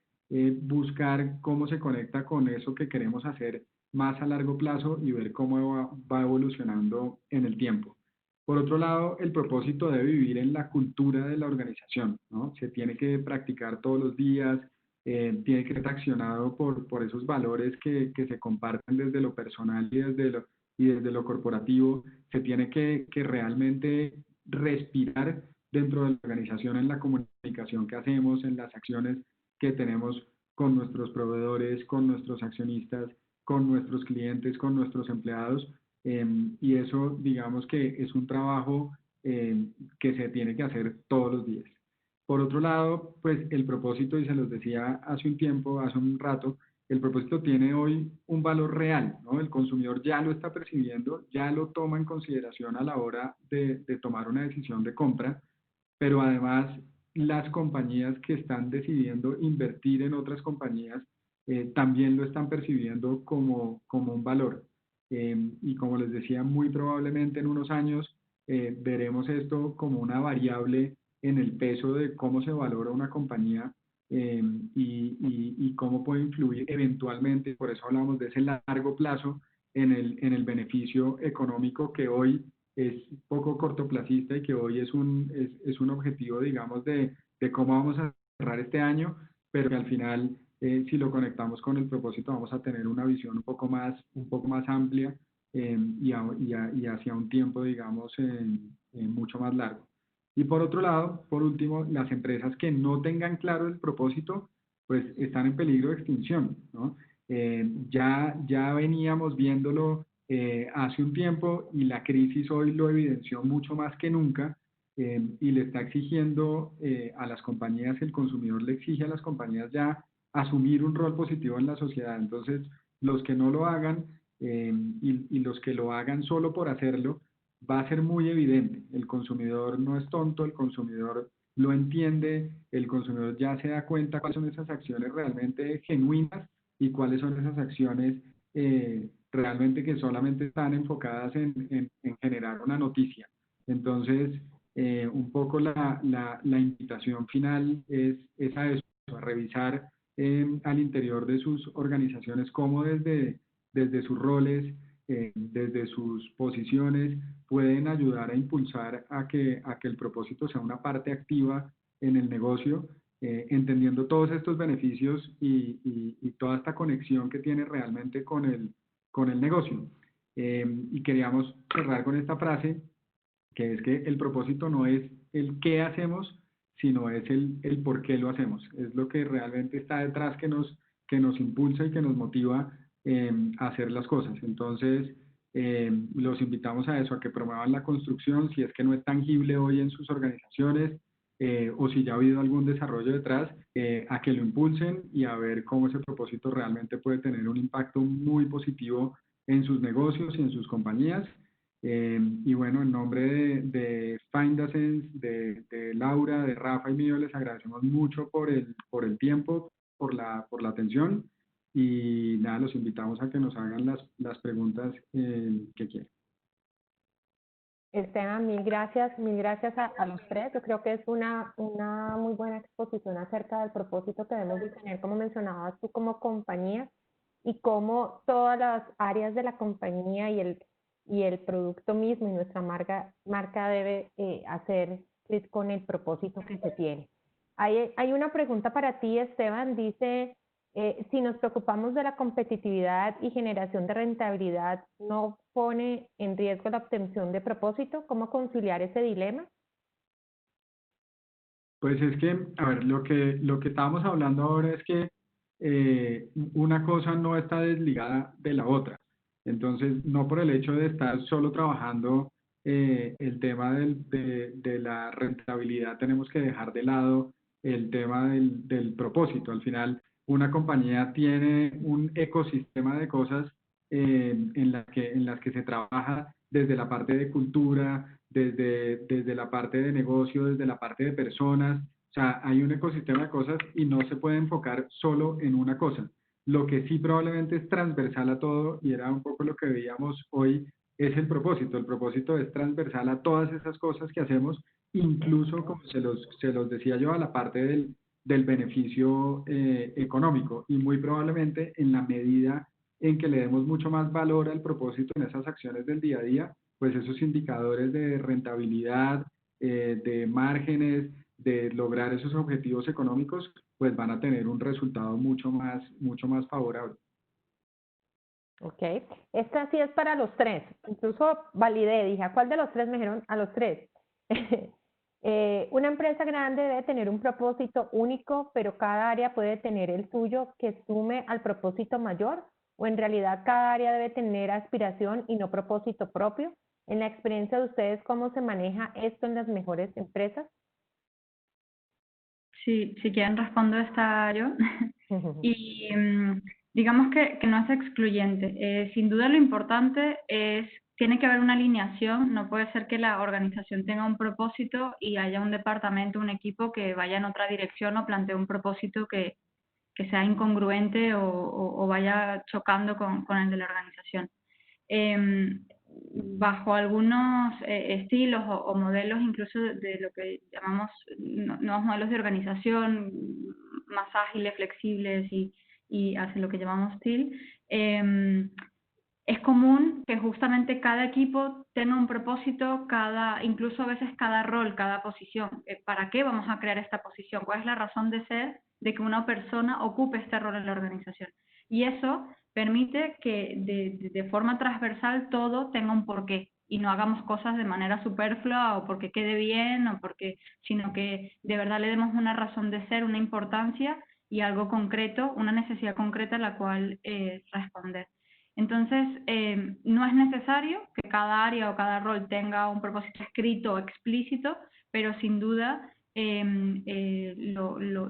buscar cómo se conecta con eso que queremos hacer más a largo plazo y ver cómo va evolucionando en el tiempo. Por otro lado, el propósito debe vivir en la cultura de la organización, ¿no? Se tiene que practicar todos los días, tiene que ser accionado por esos valores que se comparten desde lo personal y desde lo corporativo. Se tiene que realmente respirar dentro de la organización, en la comunicación que hacemos, en las acciones que tenemos con nuestros proveedores, con nuestros accionistas, con nuestros clientes, con nuestros empleados, y eso, digamos que es un trabajo que se tiene que hacer todos los días. Por otro lado, pues el propósito, y se los decía hace un rato, el propósito tiene hoy un valor real, ¿no? El consumidor ya lo está percibiendo, ya lo toma en consideración a la hora de tomar una decisión de compra, pero además las compañías que están decidiendo invertir en otras compañías también lo están percibiendo como un valor. Y como les decía, muy probablemente en unos años veremos esto como una variable en el peso de cómo se valora una compañía, y cómo puede influir eventualmente, por eso hablamos de ese largo plazo, en el beneficio económico, que hoy es poco cortoplacista y que hoy es un objetivo, digamos, de cómo vamos a cerrar este año, pero que al final, si lo conectamos con el propósito, vamos a tener una visión un poco más amplia, y hacia un tiempo, digamos, mucho más largo. Y por otro lado, por último, las empresas que no tengan claro el propósito, pues están en peligro de extinción, ¿no? Ya veníamos viéndolo hace un tiempo, y la crisis hoy lo evidenció mucho más que nunca, y le está exigiendo a las compañías, el consumidor le exige a las compañías ya asumir un rol positivo en la sociedad. Entonces, los que no lo hagan, y los que lo hagan solo por hacerlo, va a ser muy evidente. El consumidor no es tonto, el consumidor lo entiende, el consumidor ya se da cuenta cuáles son esas acciones realmente genuinas y cuáles son esas acciones realmente que solamente están enfocadas en generar una noticia. Entonces, un poco la invitación final es a eso, a revisar al interior de sus organizaciones cómo desde sus roles, desde sus posiciones, pueden ayudar a impulsar a que el propósito sea una parte activa en el negocio, entendiendo todos estos beneficios y toda esta conexión que tiene realmente con el negocio. Y queríamos cerrar con esta frase, que es que el propósito no es el qué hacemos, sino es el por qué lo hacemos. Es lo que realmente está detrás que nos impulsa y que nos motiva a hacer las cosas. Entonces, los invitamos a eso, a que promuevan la construcción, si es que no es tangible hoy en sus organizaciones, o si ya ha habido algún desarrollo detrás, a que lo impulsen y a ver cómo ese propósito realmente puede tener un impacto muy positivo en sus negocios y en sus compañías. Y bueno, en nombre de FindaSense, de Laura, de Rafa y mío, les agradecemos mucho por el tiempo, por la atención, y nada, los invitamos a que nos hagan las preguntas que quieran. Esteban, mil gracias a los tres. Yo creo que es una muy buena exposición acerca del propósito que debemos de tener, como mencionabas tú, como compañía, y cómo todas las áreas de la compañía y el producto mismo y nuestra marca debe hacer clic con el propósito que se tiene. Hay una pregunta para ti, Esteban. Dice, si nos preocupamos de la competitividad y generación de rentabilidad, ¿no pone en riesgo la obtención de propósito? ¿Cómo conciliar ese dilema? Pues es que, a ver, lo que estábamos hablando ahora es que una cosa no está desligada de la otra. Entonces, no por el hecho de estar solo trabajando el tema de la rentabilidad, tenemos que dejar de lado el tema del propósito. Al final, una compañía tiene un ecosistema de cosas en las que se trabaja desde la parte de cultura, desde la parte de negocio, desde la parte de personas. O sea, hay un ecosistema de cosas y no se puede enfocar solo en una cosa. Lo que sí probablemente es transversal a todo, y era un poco lo que veíamos hoy, es el propósito. El propósito es transversal a todas esas cosas que hacemos, incluso, como se los decía yo, a la parte del beneficio económico. Y muy probablemente en la medida en que le demos mucho más valor al propósito en esas acciones del día a día, pues esos indicadores de rentabilidad, de márgenes, de lograr esos objetivos económicos, pues van a tener un resultado mucho más favorable. Ok, esta sí es para los tres. Incluso validé, dije, ¿a cuál de los tres? Me dijeron a los tres. Una empresa grande debe tener un propósito único, pero cada área puede tener el suyo que sume al propósito mayor, o en realidad cada área debe tener aspiración y no propósito propio. En la experiencia de ustedes, ¿cómo se maneja esto en las mejores empresas? Sí, si quieren respondo esta yo. Y digamos que no es excluyente. Sin duda lo importante tiene que haber una alineación, no puede ser que la organización tenga un propósito y haya un departamento, un equipo que vaya en otra dirección o plantee un propósito que sea incongruente o vaya chocando con el de la organización. Bajo algunos estilos o modelos incluso de lo que llamamos nuevos modelos de organización más ágiles, flexibles y hacia lo que llamamos TIL, es común que justamente cada equipo tenga un propósito, incluso a veces cada rol, cada posición. ¿Para qué vamos a crear esta posición? ¿Cuál es la razón de ser de que una persona ocupe este rol en la organización? Y eso permite que de forma transversal todo tenga un porqué y no hagamos cosas de manera superflua o porque quede bien sino que de verdad le demos una razón de ser, una importancia y algo concreto, una necesidad concreta a la cual responder. Entonces, no es necesario que cada área o cada rol tenga un propósito escrito o explícito, pero sin duda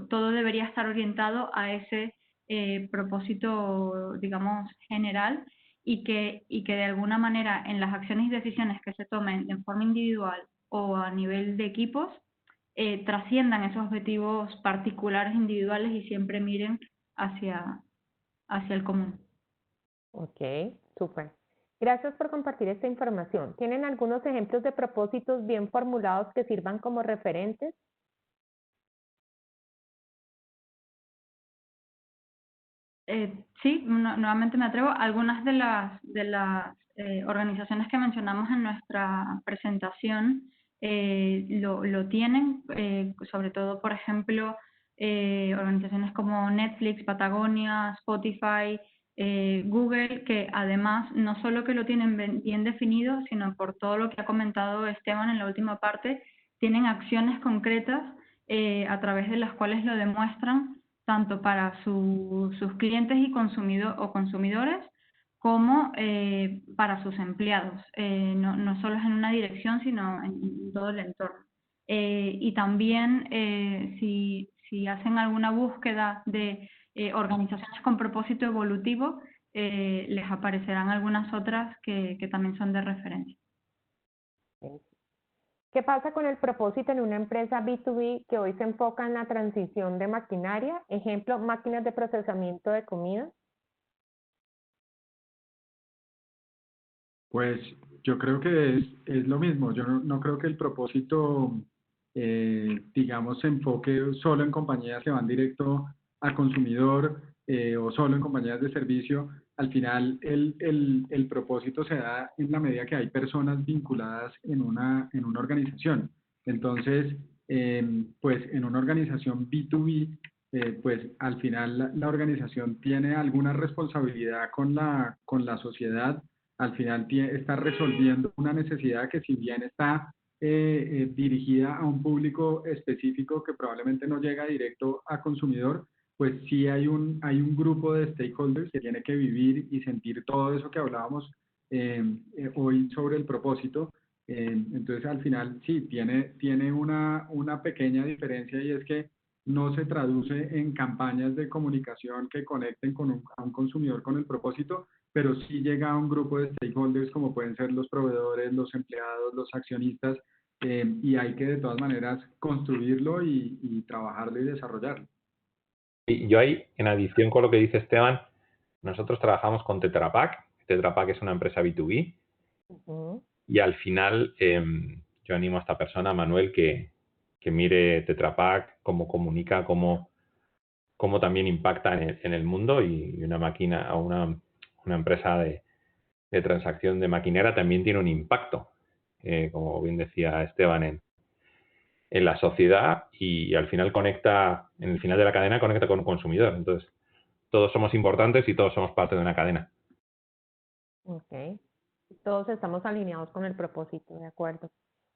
todo debería estar orientado a ese propósito, digamos, general y que de alguna manera en las acciones y decisiones que se tomen en forma individual o a nivel de equipos, trasciendan esos objetivos particulares individuales y siempre miren hacia hacia el común. Ok, súper. Gracias por compartir esta información. ¿Tienen algunos ejemplos de propósitos bien formulados que sirvan como referentes? Sí, nuevamente me atrevo. Algunas de las organizaciones que mencionamos en nuestra presentación lo tienen, sobre todo, por ejemplo, organizaciones como Netflix, Patagonia, Spotify, Google, que además no solo que lo tienen bien definido, sino por todo lo que ha comentado Esteban en la última parte, tienen acciones concretas a través de las cuales lo demuestran tanto para sus clientes y consumidores como para sus empleados. No solo es en una dirección, sino en todo el entorno. Y también si hacen alguna búsqueda de organizaciones con propósito evolutivo, les aparecerán algunas otras que también son de referencia. ¿Qué pasa con el propósito en una empresa B2B que hoy se enfoca en la transición de maquinaria? Ejemplo, máquinas de procesamiento de comida. Pues yo creo que es lo mismo. Yo no creo que el propósito, digamos, se enfoque solo en compañías que van directo al consumidor o solo en compañías de servicio. Al final, el propósito se da en la medida que hay personas vinculadas en una organización. Entonces, pues en una organización B2B, pues al final la organización tiene alguna responsabilidad con la sociedad. Al final está resolviendo una necesidad que, si bien está dirigida a un público específico que probablemente no llega directo a consumidor, pues sí hay un grupo de stakeholders que tiene que vivir y sentir todo eso que hablábamos hoy sobre el propósito. Entonces, al final, sí, tiene una pequeña diferencia, y es que no se traduce en campañas de comunicación que conecten a un consumidor con el propósito, pero sí llega a un grupo de stakeholders como pueden ser los proveedores, los empleados, los accionistas, y hay que de todas maneras construirlo y trabajarlo y desarrollarlo. Y yo ahí, en adición con lo que dice Esteban, nosotros trabajamos con Tetra Pak. Tetra Pak es una empresa B2B y al final yo animo a esta persona, Manuel, que mire Tetra Pak, cómo comunica, cómo también impacta en el mundo, y una máquina o una empresa de transacción de maquinera también tiene un impacto, como bien decía Esteban, en la sociedad, y al final conecta, en el final de la cadena conecta con un consumidor. Entonces, todos somos importantes y todos somos parte de una cadena. Ok. Todos estamos alineados con el propósito, de acuerdo.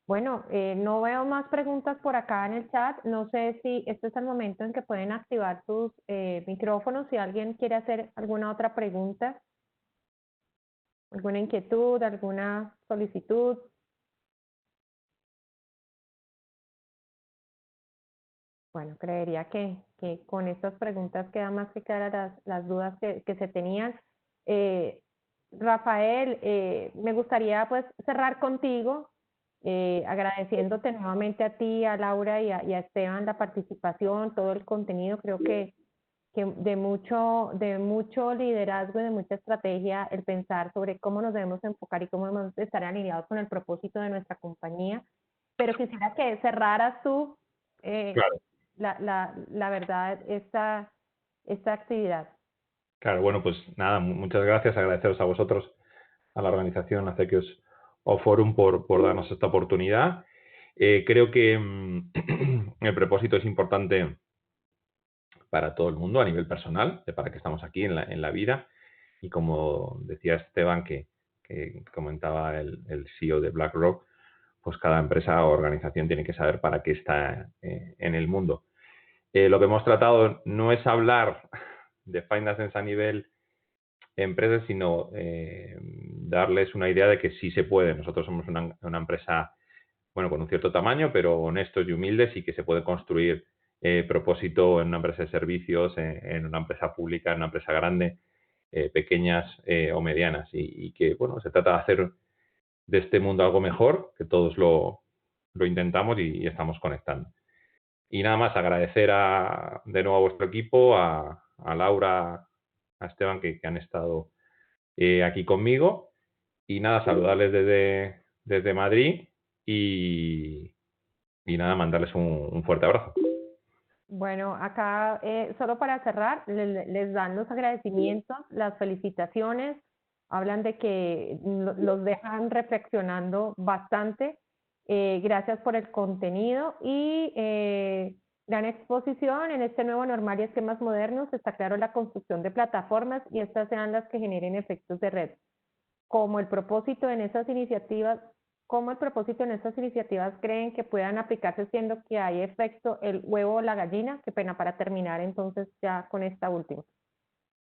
Bueno, no veo más preguntas por acá en el chat. No sé si este es el momento en que pueden activar sus micrófonos si alguien quiere hacer alguna otra pregunta, alguna inquietud, alguna solicitud. Bueno, creería que con estas preguntas quedan más que claras las dudas que se tenían. Rafael, me gustaría pues cerrar contigo, agradeciéndote nuevamente a ti, a Laura y a Esteban la participación, todo el contenido. Creo que de mucho liderazgo y de mucha estrategia el pensar sobre cómo nos debemos enfocar y cómo debemos estar alineados con el propósito de nuestra compañía. Pero quisiera que cerraras tú, Claro. la verdad, esta actividad. Claro, bueno, pues nada, muchas gracias, agradeceros a vosotros, a la organización Acequios o Forum por darnos esta oportunidad. Creo que el propósito es importante para todo el mundo a nivel personal, de para qué estamos aquí en la vida, y como decía Esteban, que comentaba el CEO de BlackRock, pues cada empresa o organización tiene que saber para qué está en el mundo. Lo que hemos tratado no es hablar de Find Sense a nivel empresas, sino darles una idea de que sí se puede. Nosotros somos una empresa, bueno, con un cierto tamaño, pero honestos y humildes, y que se puede construir propósito en una empresa de servicios, en una empresa pública, en una empresa grande, pequeñas o medianas, y que, bueno, se trata de hacer de este mundo algo mejor, que todos lo intentamos y estamos conectando. Y nada más, agradecer de nuevo a vuestro equipo, a Laura a Esteban, que han estado aquí conmigo. Y nada, saludarles desde Madrid y nada, mandarles un fuerte abrazo. Bueno, acá solo para cerrar, les dan los agradecimientos, las felicitaciones, hablan de que los dejan reflexionando bastante. Gracias por el contenido y gran exposición en este nuevo normal y esquemas modernos. Está claro la construcción de plataformas y estas sean las que generen efectos de red. Como el propósito en esas iniciativas, ¿cómo el propósito en estas iniciativas creen que puedan aplicarse siendo que hay efecto el huevo o la gallina? Qué pena para terminar entonces ya con esta última.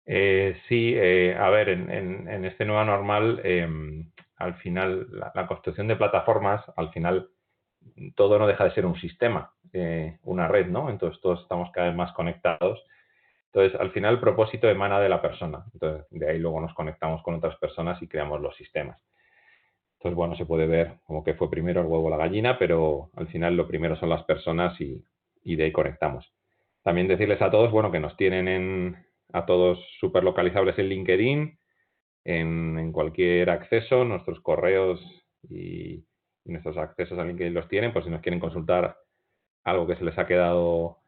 Sí, a ver, en este nuevo normal, al final, la construcción de plataformas, al final, todo no deja de ser un sistema, una red, ¿no? Entonces, todos estamos cada vez más conectados. Entonces, al final, el propósito emana de la persona. Entonces, de ahí luego nos conectamos con otras personas y creamos los sistemas. Entonces, bueno, se puede ver como que fue primero el huevo o la gallina, pero al final lo primero son las personas y de ahí conectamos. También decirles a todos, bueno, que nos tienen a todos súper localizables en LinkedIn, en cualquier acceso, nuestros correos y nuestros accesos a LinkedIn los tienen, por si nos quieren consultar algo que se les ha quedado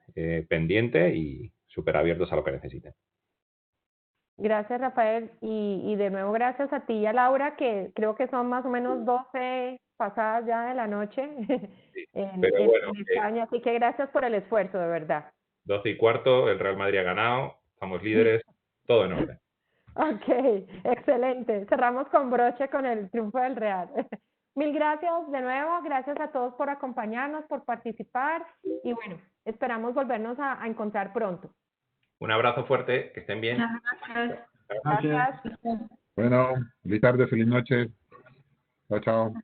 pendiente y súper abiertos a lo que necesiten. Gracias, Rafael. Y de nuevo, gracias a ti y a Laura, que creo que son más o menos 12 pasadas ya de la noche Pero bueno, en España. Así que gracias por el esfuerzo, de verdad. 12:15, el Real Madrid ha ganado, estamos líderes, todo en orden. Ok, excelente. Cerramos con broche con el triunfo del Real. Mil gracias de nuevo, gracias a todos por acompañarnos, por participar y bueno, esperamos volvernos a encontrar pronto. Un abrazo fuerte, que estén bien. Gracias. Gracias. Bueno, feliz tarde, feliz noche. Chao, chao.